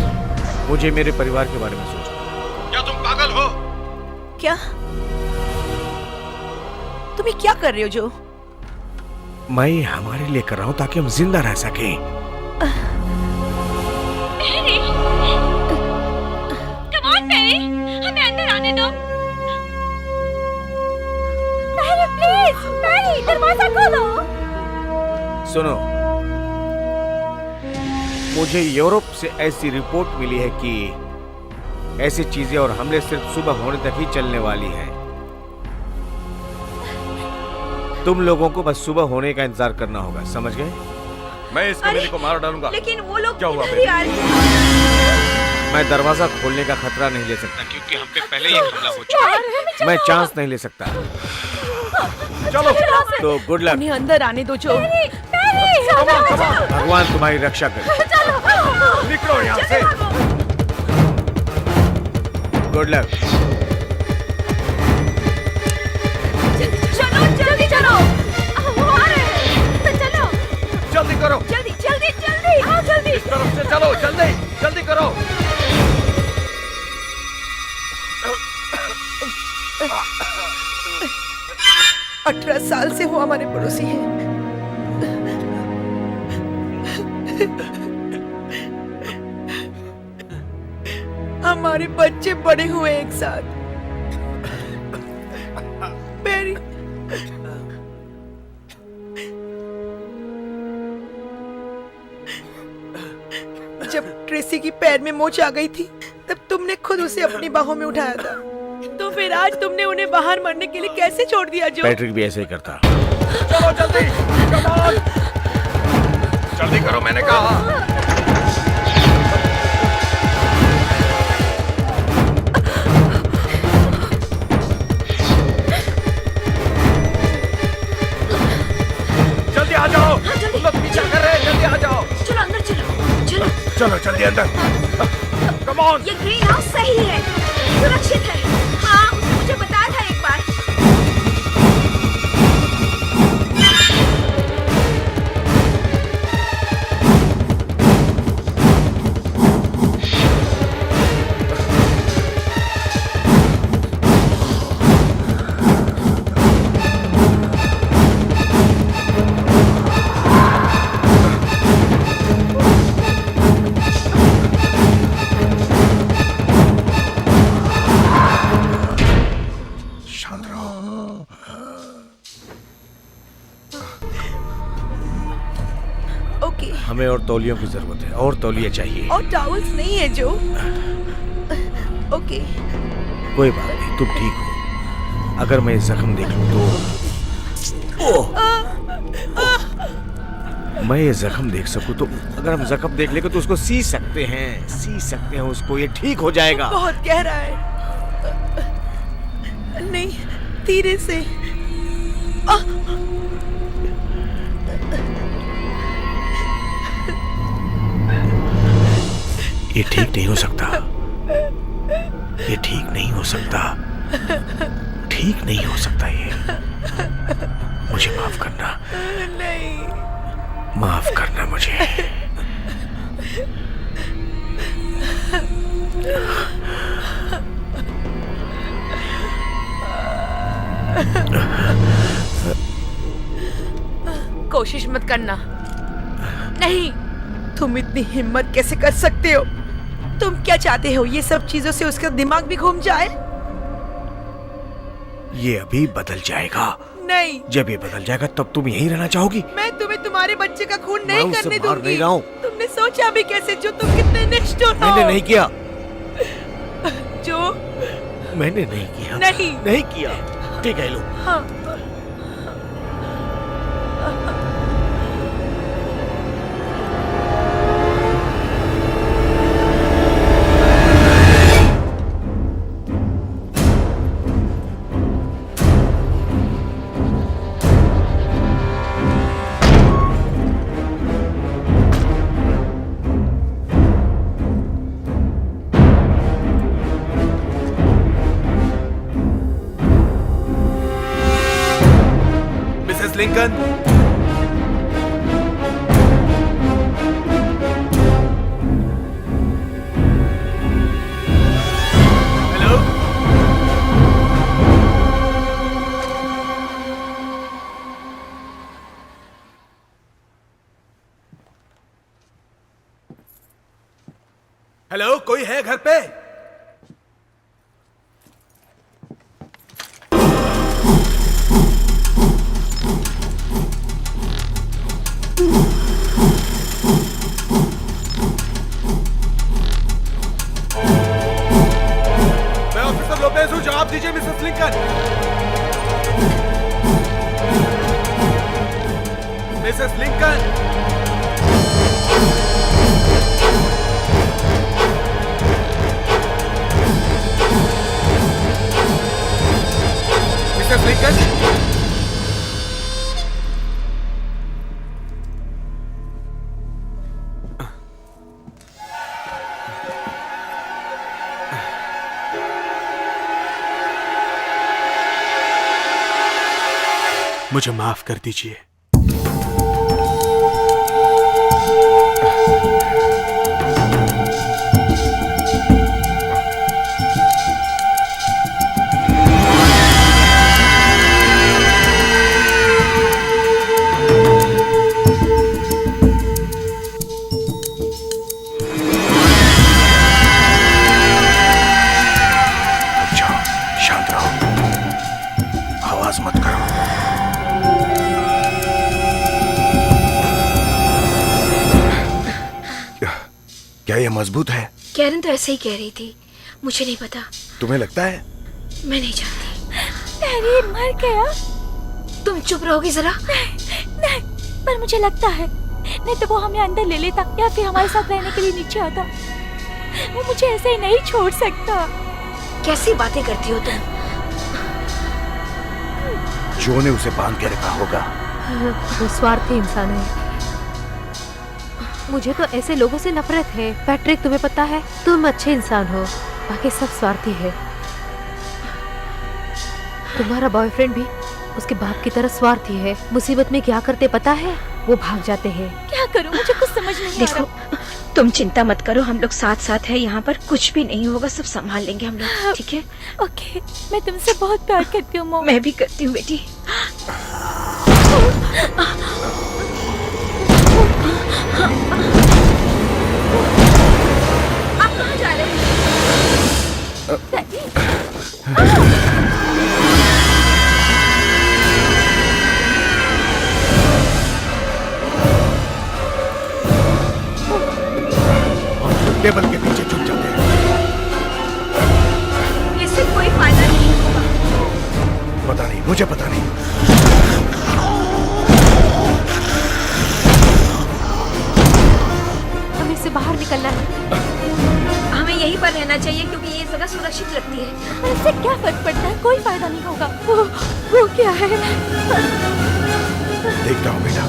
मुझे मेरे परिवार के बारे में सोचना। क्या तुम पागल हो? क्या? तुम ये क्या कर रहे हो जो? मैं ये हमारे लिए कर रहा हूँ ताकि हम जिंदा रह सकें। मैरी, कम ऑन मैरी, हमें अंदर आने दो। मैरी प्लीज, मैरी दरवाजा खोलो। सुनो, मुझे यूरोप से ऐसी रिपोर्ट मिली है कि ऐसी चीजें और हमले सिर्फ सुबह होने तक ही चलने वाली हैं। तुम लोगों को बस सुबह होने का इंतजार करना होगा, समझ गए? मैं इस कमीने को मार डालूंगा। लेकिन वो लोग क्या हुआ इधर ही आ रहे हैं। मैं दरवाजा खोलने का खतरा नहीं ले सकता क्योंकि हम पे पहले ही हमला हो चुका है। मैं चांस नहीं ले सकता। चलो तो गुड लक। उन्हें अंदर आने दो जो। भगवान तुम्हारी रक्षा करे। निकलो यहाँ से। Good luck. चलो जल्दी चलो, वो आ रहे हैं। चलो जल्दी करो। जल्दी जल्दी जल्दी, हाँ जल्दी। इस तरफ से चलो, जल्दी जल्दी करो। 18 साल से वो हमारे पड़ोसी हैं। हमारे बच्चे बड़े हुए एक साथ। मैरी, जब ट्रेसी की पैर में मोच आ गई थी तब तुमने खुद उसे अपनी बाहों में उठाया था। तो फिर आज तुमने उन्हें बाहर मरने के लिए कैसे छोड़ दिया जो? पैट्रिक भी ऐसे ही करता। चलो जल्दी, कम ऑन। जल्दी करो, मैंने कहा। जल्दी आ जाओ। तुम लोग पीछा कर रहे हैं, जल्दी आ जाओ। चलो अंदर चलो, चलो चलो जल्दी अंदर। Come on. ये ग्रीन हाउस सही है, सुरक्षित है। हाँ, उसने मुझे बताया था एक बार। हमें और तौलियों की जरूरत है, और तौलिए चाहिए। और टॉवल्स नहीं है जो। ओके। कोई बात नहीं, तुम ठीक हो। अगर मैं जख्म देख लूं तो मैं ये जख्म देख सकूं तो अगर हम जख्म देख लेंगे तो उसको सी सकते हैं उसको, ये ठीक हो जाएगा। बहुत गहरा है। नहीं, धीरे से। ये ठीक नहीं हो सकता, ये ठीक नहीं हो सकता, ठीक नहीं हो सकता ये। मुझे माफ करना। नहीं, माफ करना मुझे। कोशिश मत करना। नहीं, तुम इतनी हिम्मत कैसे कर सकते हो? तुम क्या चाहते हो? ये सब चीजों से उसका दिमाग भी घूम जाए? ये अभी बदल जाएगा। नहीं, जब ये बदल जाएगा तब तुम यहीं रहना चाहोगी? मैं तुम्हें तुम्हारे बच्चे का खून नहीं मैं करने उसे मार दूंगी। नहीं रहा हूं। तुमने सोचा भी कैसे जो तुम कितने निष्ठुर हो? मैंने नहीं किया। जो मैंने नहीं किया। नहीं किया। ठीक है लो। हाँ। लिंकन। हेलो। हेलो, कोई है घर पे? मैं ऑफिसर लोपेज हूँ, जवाब दीजिए Mrs Lincoln. Mrs Lincoln. Mrs Lincoln. मुझे माफ कर दीजिए। शांत रहो, आवाज मत करो। क्या ये मजबूत है? कैरन तो ऐसे ही कह रही थी, मुझे नहीं पता। तुम्हें लगता है? मैं नहीं जानती। डैडी मर गया। तुम चुप रहोगी जरा? नहीं, पर मुझे लगता है, नहीं तो वो हमें अंदर ले लेता या फिर हमारे साथ रहने के लिए नीचे आता। वो मुझे ऐसे ही नहीं छोड़ सकता। कैसी बातें करती हो तुम? जो ने उसे बांध के रखा होगा। वो स्वार्थी इंसान है। मुझे तो ऐसे लोगों से नफरत है। पैट्रिक, तुम्हें पता है, तुम अच्छे इंसान हो, बाकी सब स्वार्थी है। तुम्हारा बॉयफ्रेंड भी उसके बाप की तरह स्वार्थी है। मुसीबत में क्या करते पता है? वो भाग जाते हैं। क्या करूं, मुझे कुछ समझ नहीं आ देखो, रहा। तुम चिंता मत करो, हम लोग साथ साथ हैं यहाँ पर। कुछ भी नहीं होगा, सब संभाल लेंगे हम लोग, ठीक है? ओके, मैं तुमसे बहुत प्यार करती हूँ मॉम। मैं भी करती हूँ बेटी। आप कहाँ जा रहे हैं? टेबल के पीछे छुप जाते हैं। इससे कोई फायदा नहीं होगा। पता नहीं, मुझे पता नहीं। हमें इससे बाहर निकलना है। हमें यहीं पर रहना चाहिए क्योंकि ये जगह सुरक्षित लगती है। पर इससे क्या फर्क पड़ता है? कोई फायदा नहीं होगा। वो क्या है? देखता हूँ बेटा।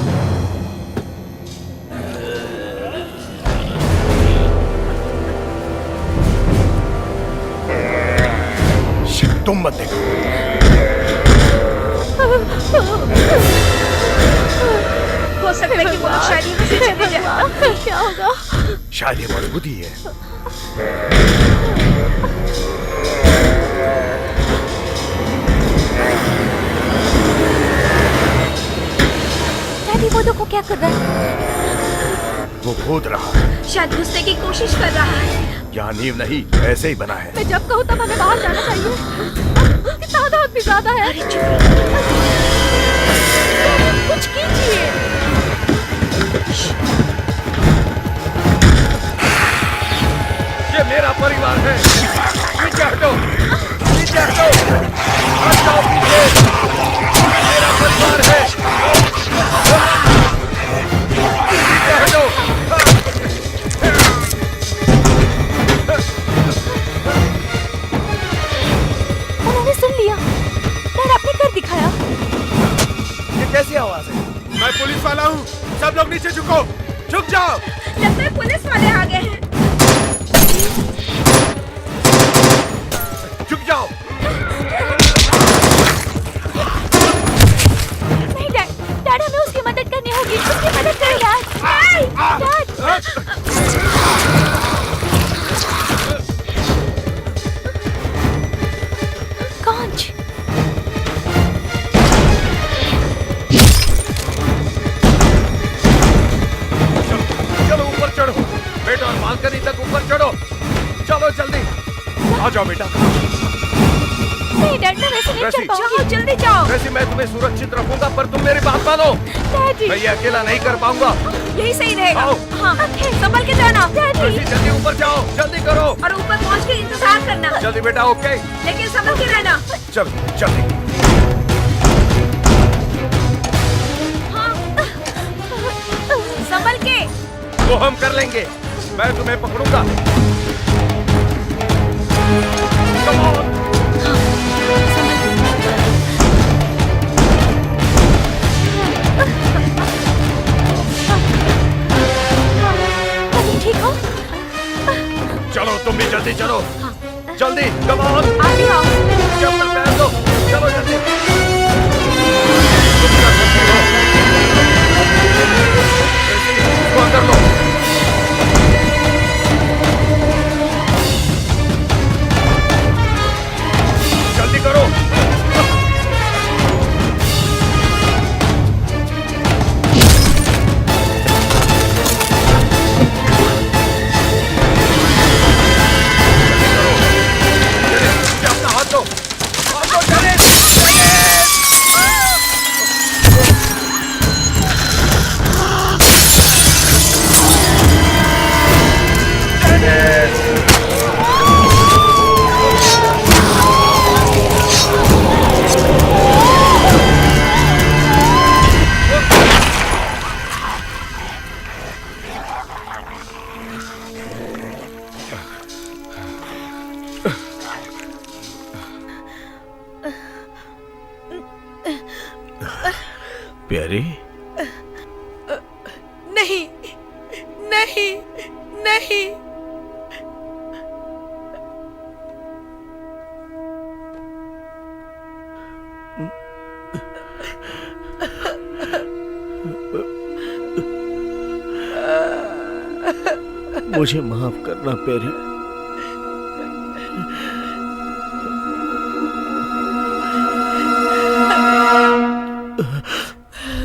तुम मत देखो। हो सकता है कि वो लोग शायद यहाँ से चले जाएं। क्या होगा? शायद ये मजबूत ही है। डैडी, वो देखो क्या कर रहा है। वो कूद रहा है। शायद घुसने की कोशिश कर रहा है। यहाँ नींव नहीं, ऐसे ही बना है। मैं जब कहूँ तब हमें बाहर जाना चाहिए। कितना आदमी ज्यादा है। अरे चुप कुछ कीजिए। ये मेरा परिवार है। पीछे हटो, पीछे हटो, हट जाओ पीछे। मेरा परिवार है। पीछे हटो। उन्होंने सुन लिया। डैड, आपने कर दिखाया। ये कैसी आवाज है? मैं पुलिस वाला हूँ। सब लोग नीचे झुको, झुक जाओ। लगता है पुलिस वाले आ गए हैं। झुक जाओ। नहीं डैड, जाओ बेटा। नहीं डैड, मैं वैसे नहीं चल पाऊंगी। जाओ जल्दी जाओ। ट्रेसी, मैं तुम्हें सुरक्षित रखूंगा, पर तुम मेरी बात मानो। डैडी, मैं ये अकेला नहीं कर पाऊंगा। यही सही रहेगा। आओ। हाँ, संभल के जाना। ट्रेसी, जल्दी ऊपर जाओ, जल्दी करो। और ऊपर पहुंच के इंतजार करना। जल्दी बेटा, ओके। लेकिन संभल के रहना। चल जल्दी। हाँ, संभल के। वो हम कर लेंगे, मैं तुम्हें पकड़ूंगा। Come on. ठीक हो? चलो तुम भी जल्दी चलो। जल्दी, कम ऑन। आप भी आओ। चप्पल पहन लो, चलो जल्दी। इसको अंदर लो। जल्दी करो। अपना हाथ लो, चले। प्यारी, नहीं नहीं नहीं। मुझे माफ करना प्यारी।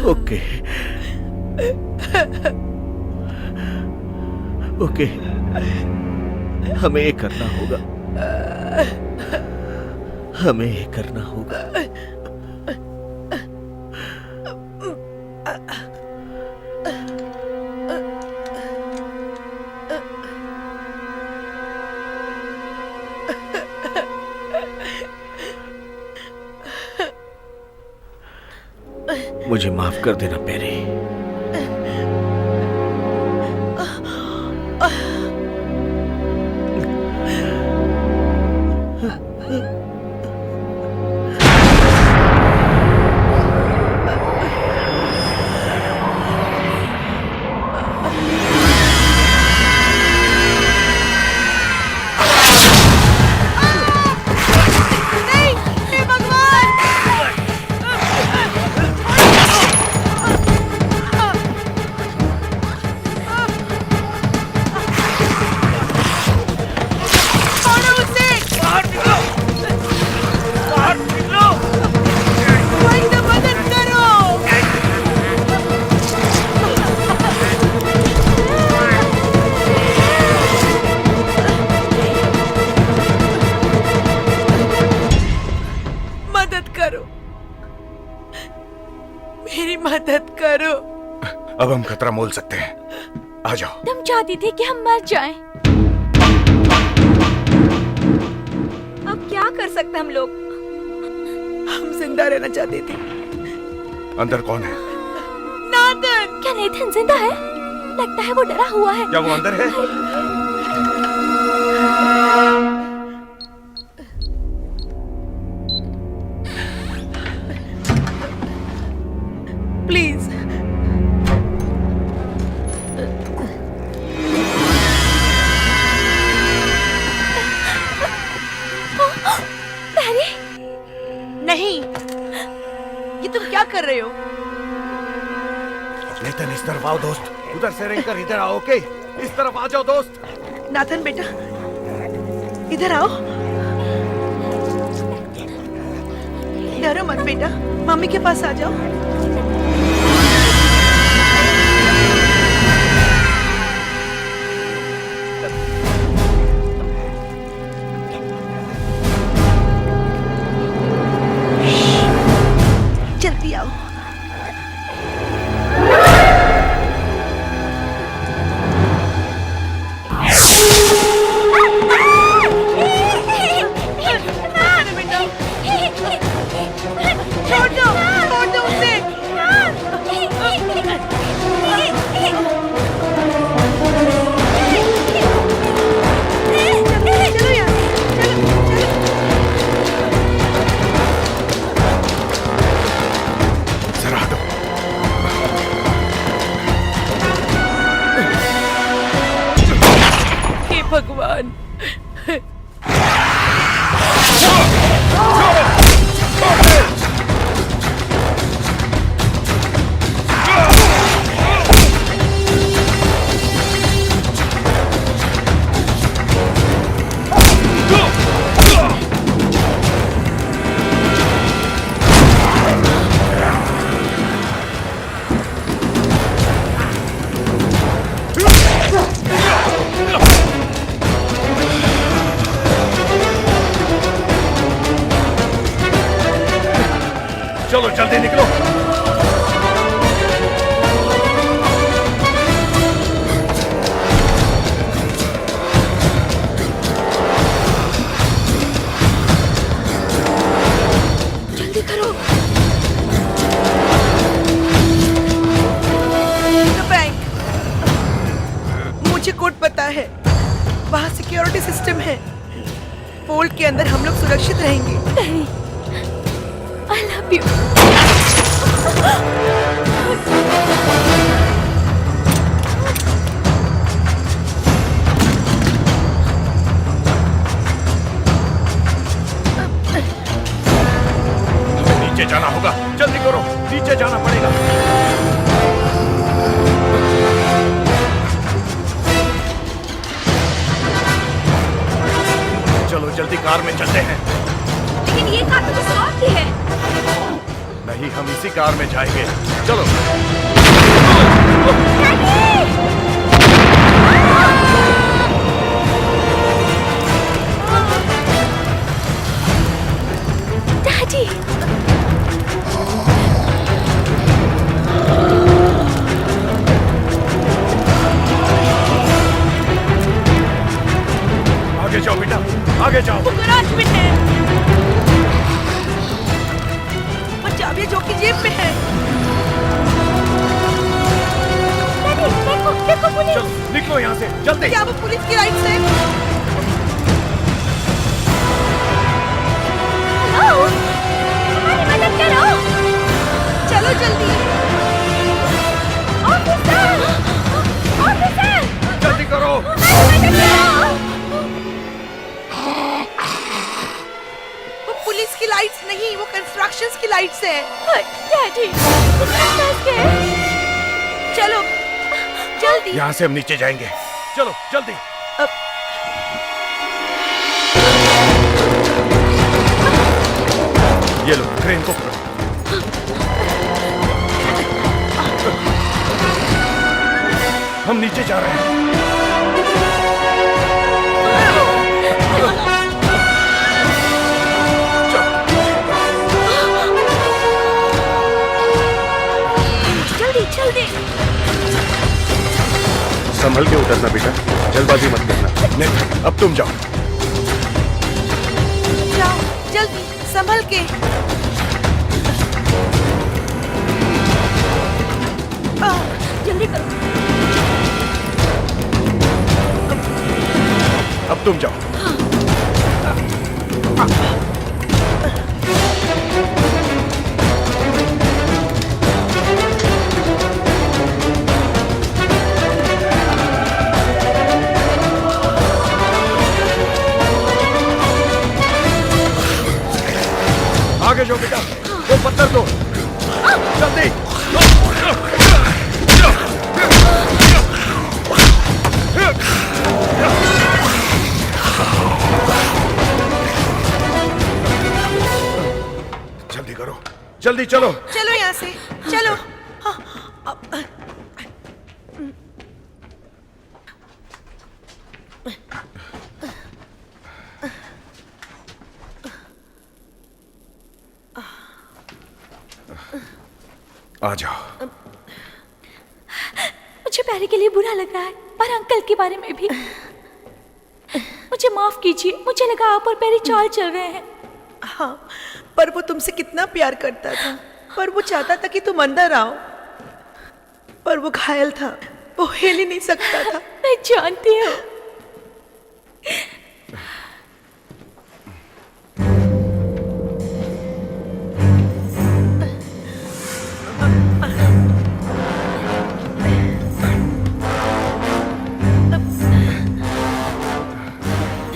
ओके ओके, हमें ये करना होगा, हमें ये करना होगा। मुझे माफ कर देना प्यारी। मदद करो। अब हम खतरा मोल सकते हैं, आ जाओ। तुम चाहती थी कि हम मर जाएं। अब क्या कर सकते हम लोग? हम जिंदा रहना चाहते थे। अंदर कौन है? नाथन। क्या नेथन जिंदा है? लगता है वो डरा हुआ है। क्या वो अंदर है? प्लीज नहीं, ये तुम क्या कर रहे हो? नेथन इस तरफ आओ दोस्त। उधर से रिंग कर इधर आओ। ओके, इस तरफ आ जाओ दोस्त। नाथन बेटा इधर आओ। डरो मत बेटा, मम्मी के पास आ जाओ। जल्दी आओ। छोड़ दो उसे। चलो यार, जरा हटो। हे भगवान। चलो जल्दी निकलो। जल्दी करो। बैंक, मुझे कोड पता है, वहाँ सिक्योरिटी सिस्टम है। पोल के अंदर हम लोग सुरक्षित रहेंगे। I love you. नीचे जाना होगा, जल्दी करो, नीचे जाना पड़ेगा। चलो जल्दी कार में चलते हैं। लेकिन ये कार तो किसी और की है। नहीं, हम इसी कार में जाएंगे। चलो। डैडी। आगे जाओ बेटा, आगे जाओ। वो गराज में है। चाबी जो की जेब में है। देखो देखो पुलिस। चलो निकलो यहाँ से जल्दी। क्या वो पुलिस की लाइट से? हेलो, हमारी मदद करो। चलो जल्दी। ऑफिसर, ऑफिसर, जल्दी करो। हमारी मदद करो। वो पुलिस की लाइट्स नहीं, वो कंस्ट्रक्शंस की लाइट्स है। डैडी, चलो जल्दी। यहाँ से हम नीचे जाएंगे। चलो जल्दी। ये लो क्रेन को पकड़ो। हम नीचे जा रहे हैं। जल्दी। संभल के उतरना बेटा, जल्दबाजी मत करना। नहीं, अब तुम जाओ। जाओ जल्दी, संभल के। जल्दी करो। अब तुम जाओ। आगे जाओ बेटा, वो पत्थर दो जल्दी। जल्दी करो, जल्दी चलो। चलो यहाँ से, चलो। आ जाओ। मुझे पैरी के लिए बुरा लग रहा है और अंकल के बारे में भी। मुझे माफ कीजिए, मुझे लगा आप और पैरी चाल चल रहे हैं। हाँ, पर वो तुमसे कितना प्यार करता था, पर वो चाहता था कि तुम अंदर आओ, पर वो घायल था, वो हिल ही नहीं सकता था। मैं जानती हूँ।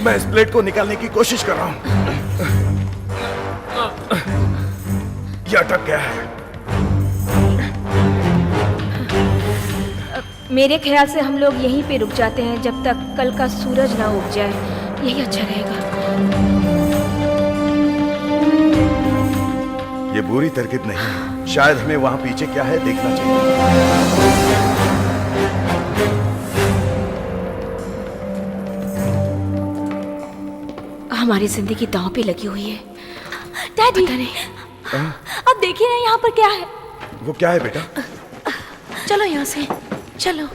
मैं इस प्लेट को निकालने की कोशिश कर रहा हूं। ये अटक गया है। मेरे ख्याल से हम लोग यहीं पे रुक जाते हैं जब तक कल का सूरज ना उग जाए। यही अच्छा रहेगा। ये बुरी तरकीब नहीं है। शायद हमें वहां पीछे क्या है देखना चाहिए। हमारी जिंदगी दांव पे लगी हुई है। डैडी, पता नहीं। अब देखिए ना यहाँ पर क्या है। वो क्या है बेटा? चलो यहाँ से, चलो।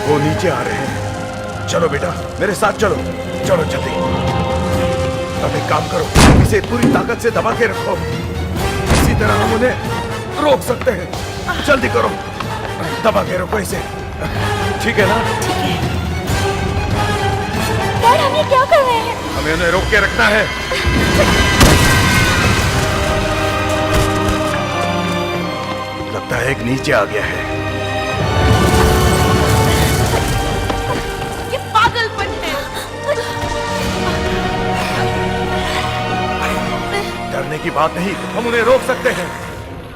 वो नीचे आ रहे हैं। चलो बेटा, मेरे साथ चलो। चलो जल्दी। अब एक काम करो, इसे पूरी ताकत से दबा के रखो। इसी तरह हम उन्हें रोक सकते हैं। जल्दी करो, दबा के रखो इसे। ठीक है ना? ठीक है। डैड, हम ये क्या कर रहे हैं? हमें उन्हें रोक के रखना है। लगता है एक नीचे आ गया है। ये पागलपन है। डरने की बात नहीं, हम उन्हें रोक सकते हैं।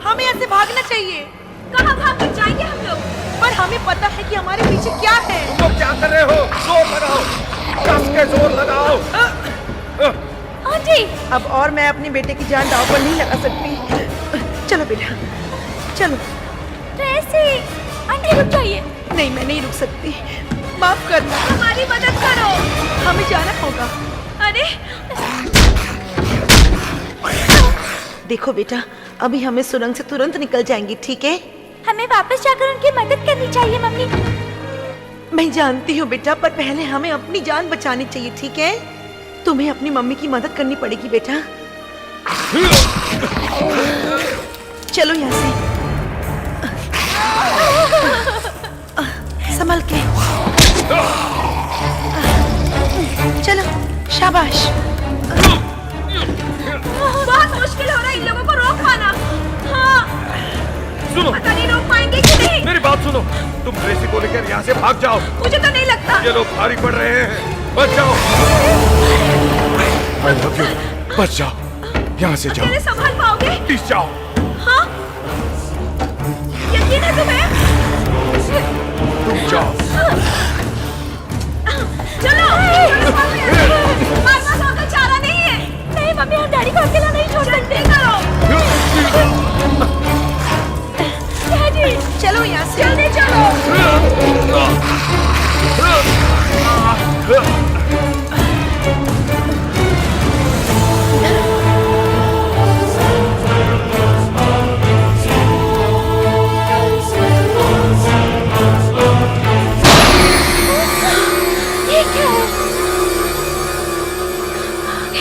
हमें ऐसे भागना चाहिए। कहाँ भाग कर जाएंगे हम लोग? पर हमें पता है कि हमारे पीछे क्या है। तुम क्या कर रहे हो? जोर लगाओ, कस के जोर लगाओ। आंटी, अब और मैं अपने बेटे की जान दांव पर नहीं लगा सकती। चलो बेटा, चलो। ट्रेसी, आंटी रुक जाइए। नहीं, मैं नहीं रुक सकती। माफ करना। हमारी मदद करो। हमें जाना होगा। अरे देखो बेटा, अभी हमें सुरंग से तुरंत निकल जाएंगे, ठीक है? हमें वापस जाकर उनकी मदद करनी चाहिए मम्मी। मैं जानती हूँ बेटा, पर पहले हमें अपनी जान बचानी चाहिए, ठीक है? तुम्हें अपनी मम्मी की मदद करनी पड़ेगी बेटा। चलो यहाँ से। संभल के। चलो, शाबाश। बहुत मुश्किल हो रहा है इन लोगों को रोक पाना। हाँ, सुनो, पता नहीं रोक पाएंगे कि नहीं। मेरी बात सुनो। तुम ट्रेसी को लेकर यहाँ से भाग जाओ। मुझे तो नहीं लगता। ये लोग भारी पड़ रहे हैं। बच जाओ। I love you। बच जाओ, यहाँ से जाओ। अकेले संभाल पाओगे? प्लीज जाओ। हाँ, यकीन है तुम्हें? तुम जाओ। चलो, हमारे पास और कोई चारा नहीं है। नहीं मम्मी, हम डैडी को अकेला नहीं छोड़ सकते। डैडी, चलो यहाँ से। जल्दी चलो। ये क्या है?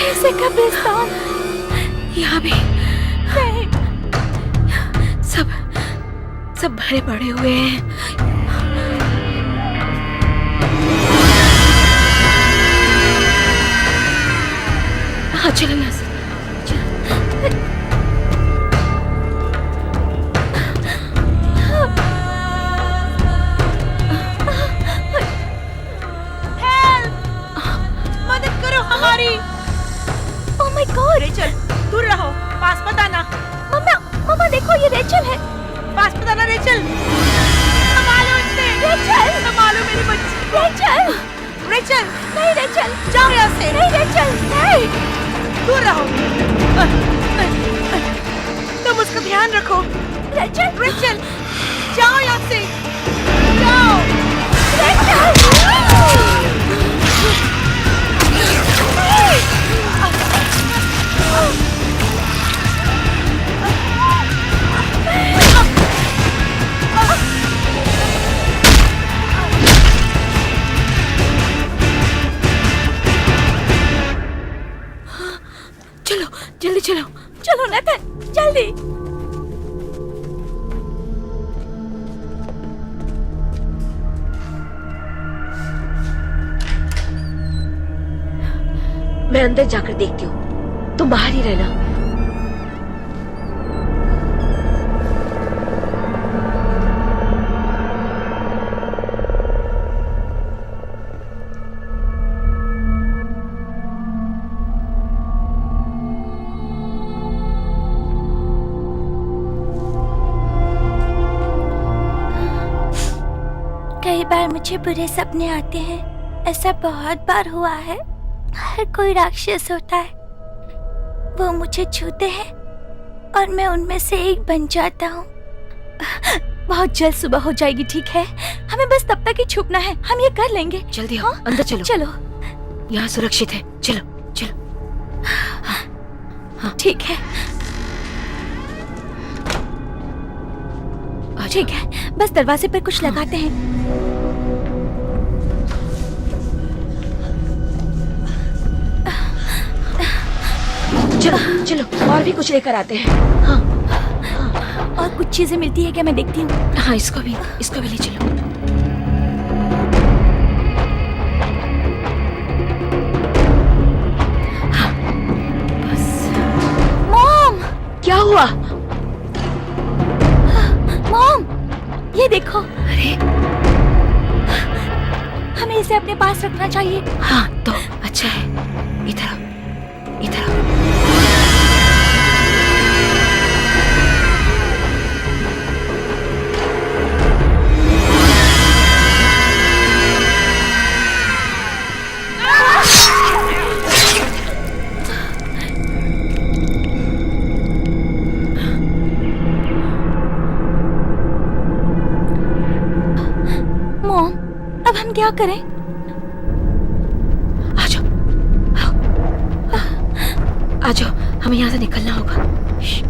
ऐसे कब्रिस्तान यहाँ भी नहीं। सब भरे पड़े हुए हैं। हाँ, चलो यहाँ से। मदद करो हमारी। ओह माय गॉड, रेचल, दूर रहो, पास मत आना। मम्मा, मम्मा देखो, ये रेचल है। पास मत आना रेचल। चलो नेथन, जल्दी। मैं अंदर जाकर देखती हूँ, तुम बाहर ही रहना। कई बार मुझे बुरे सपने आते हैं, ऐसा बहुत बार हुआ है। हर कोई राक्षस होता है, वो मुझे छूते हैं और मैं उनमें से एक बन जाता हूँ। बहुत जल्द सुबह हो जाएगी, ठीक है? हमें बस तब तक ही छुपना है, हम ये कर लेंगे। जल्दी आओ, अंदर चलो। चलो, यहाँ सुरक्षित है, चलो चलो। हाँ ठीक है, ठीक है, बस दरवाजे पर कुछ लगाते हैं। चलो चलो, और भी कुछ लेकर आते हैं। हाँ, और कुछ चीजें मिलती है क्या? मैं देखती हूँ। हाँ, इसको भी ले चलो। हाँ, बस। मॉम, क्या हुआ? मॉम, ये देखो। अरे, हमें इसे अपने पास रखना चाहिए। हाँ तो अच्छा है। इधर आओ, इधर आओ। मॉम, अब हम क्या करें? आ जाओ, आ जाओ, हमें यहाँ से निकलना होगा।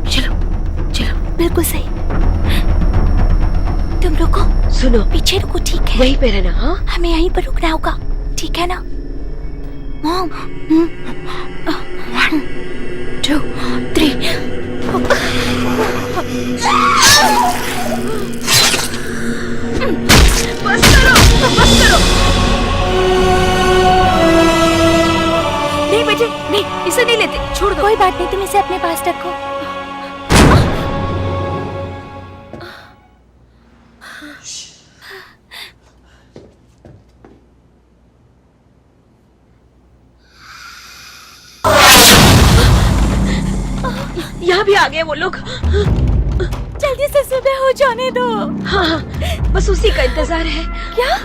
चलो चलो। बिल्कुल सही। तुम रुको। सुनो, पीछे रुको, ठीक है? यहीं पे रहना। हाँ, हमें यहीं पर रुकना होगा, ठीक है ना? मॉम, 1 2 3। बस करो, बस करो। नहीं बेटे, नहीं, इसे नहीं लेते, छोड़ दो। कोई बात नहीं, तुम इसे अपने पास रखो। यहाँ भी आ गए वो लोग। जल्दी से सुबह हो जाने दो। हाँ, बस उसी का इंतजार है। क्या?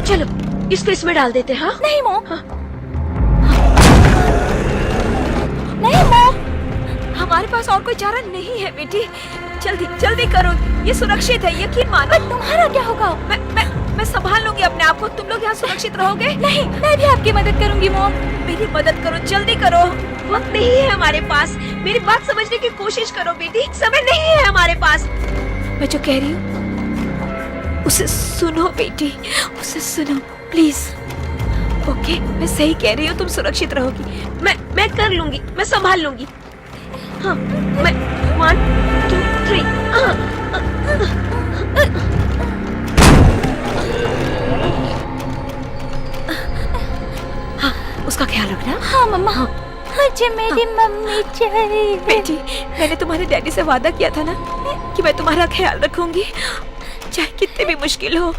चलो, इसको इसमें डाल देते हैं। हाँ? नहीं मॉम, नहीं मॉम, हमारे पास और कोई चारा नहीं है बेटी। जल्दी जल्दी करो, ये सुरक्षित है, यकीन मानो। पर तुम्हारा क्या होगा? मैं संभाल लूंगी अपने आप को। तुम लोग यहाँ सुरक्षित रहोगे। नहीं, मैं भी आपकी मदद करूंगी मॉम। मेरी मदद करो, जल्दी करो। वक्त नहीं है हमारे पास। मेरी बात समझने की कोशिश करो बेटी, समय नहीं है हमारे पास। मैं जो कह रही हूँ उसे सुनो बेटी, उसे सुनो प्लीज। ओके, मैं सही कह रही हूँ, तुम सुरक्षित रहोगी। मैं कर लूंगी, मैं संभाल लूंगी। हाँ, मैं 1 2 3। हाँ, उसका ख्याल रखना। हाँ मम्मा। हाँ, मुझे मेरी मम्मी चाहिए। बेटी, मैंने तुम्हारे डैडी से वादा किया था ना कि मैं तुम्हारा ख्याल रखूंगी, चाहे कितनी भी मुश्किल हो।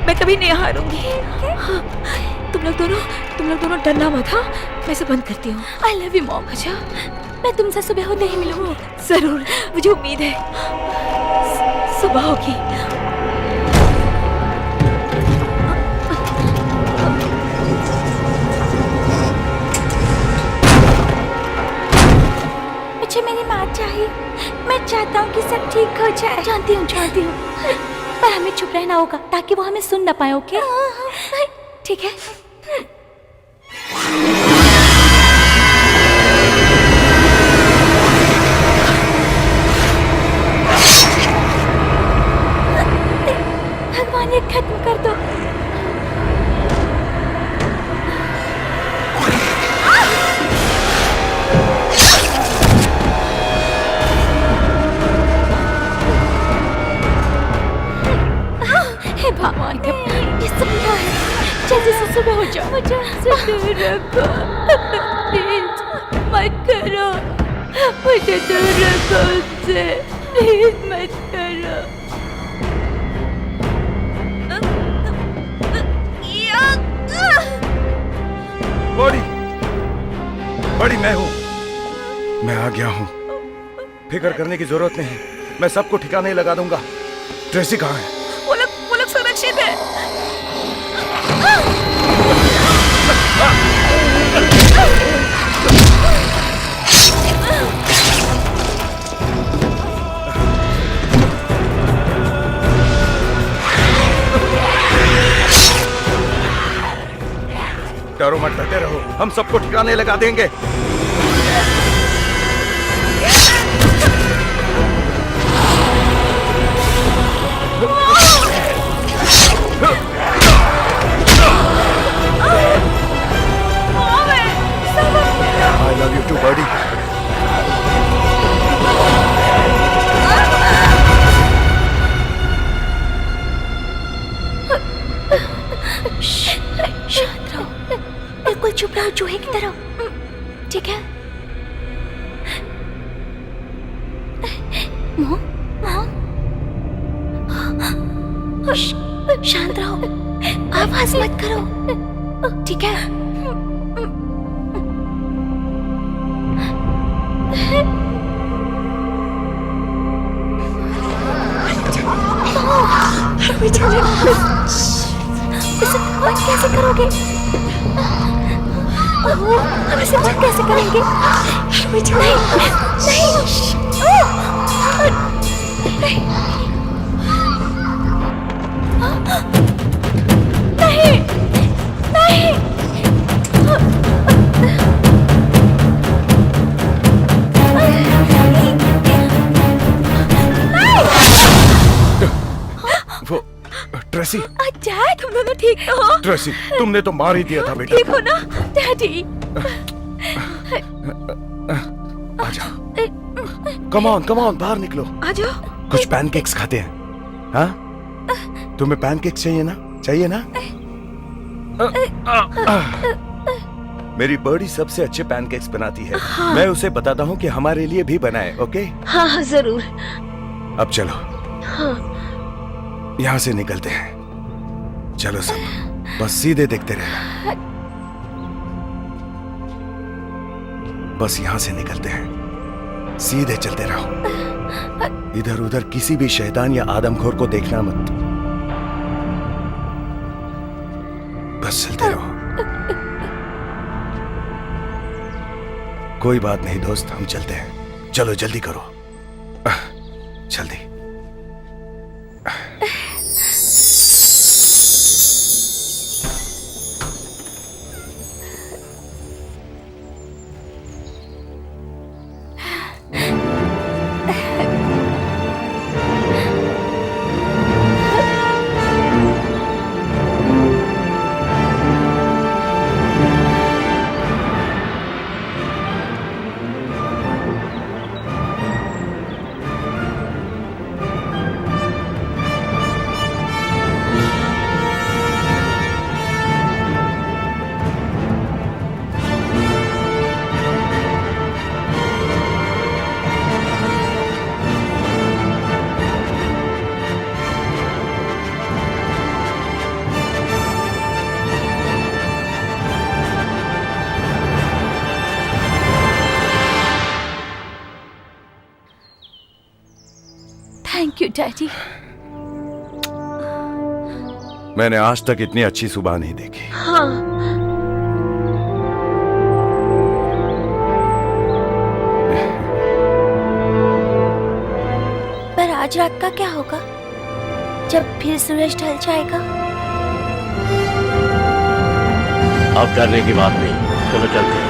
मैं कभी नहीं हारूंगी। हाँ, तुम लोग दोनों डरना मत। हाँ, मैं इसे बंद करती हूँ। I love you mom. अच्छा, मैं तुमसे सुबह होते ही मिलूंगी। जरूर, मुझे उम्मीद है सुबह होगी। मुझे मेरी माँ चाहिए। मैं चाहता हूँ कि सब ठीक हो जाए। जानती हूँ, पर हमें चुप रहना होगा ताकि वो हमें सुन ना पाए। ओके, ठीक है? भगवान, ये खत्म कर दो। हे भगवान, ये सब क्या है? जल्दी से सुबह हो जाओ। मुझे उनसे दूर रखो, प्लीज मत करो, मुझे दूर रखो उनसे, प्लीज मत करो। बॉडी, बॉडी मैं हूँ, मैं आ गया हूँ। फिक्र करने की जरूरत नहीं, मैं सबको ठिकाने लगा दूंगा। ट्रेसी कहाँ है? वो लोग सुरक्षित है। डरो मत, डटे रहो, हम सबको ठिकाने लगा देंगे। I love you too, buddy. शांत रहो, बिल्कुल चुप रहो, चूहे की तरह, ठीक है? शांत रहो, आवाज मत करो, ठीक है? इसे बंद कैसे करोगे? हम इसे बंद कैसे करेंगे? नहीं, ट्रेसी, डैड, तुम दोनों ठीक तो हो? ट्रेसी, तुमने तो मार ही दिया था बेटा। ठीक हो ना डैडी? आजा, कम ऑन, बाहर निकलो। आ जाओ। कुछ पैनकेक्स खाते हैं, हाँ? तुम्हें पैनकेक्स चाहिए ना? चाहिए ना? मेरी बड़ी सबसे अच्छे पैनकेक्स बनाती है। हाँ। मैं उसे बताता हूँ कि हमारे लिए भी बनाए, ओके? हाँ जरूर। अब चलो, हाँ। यहाँ से निकलते हैं। चलो सब, बस सीधे देखते रहना। बस यहाँ से निकलते हैं, सीधे चलते रहो। इधर उधर किसी भी शैतान या आदमखोर को देखना मत। बस चलते रहो। कोई बात नहीं दोस्त, हम चलते हैं। चलो जल्दी करो, जल्दी। Thank you daddy. मैंने आज तक इतनी अच्छी सुबह नहीं देखी। हाँ। पर आज रात का क्या होगा जब फिर सूरज ढल जाएगा? अब डरने की बात नहीं, चलो चलते हैं।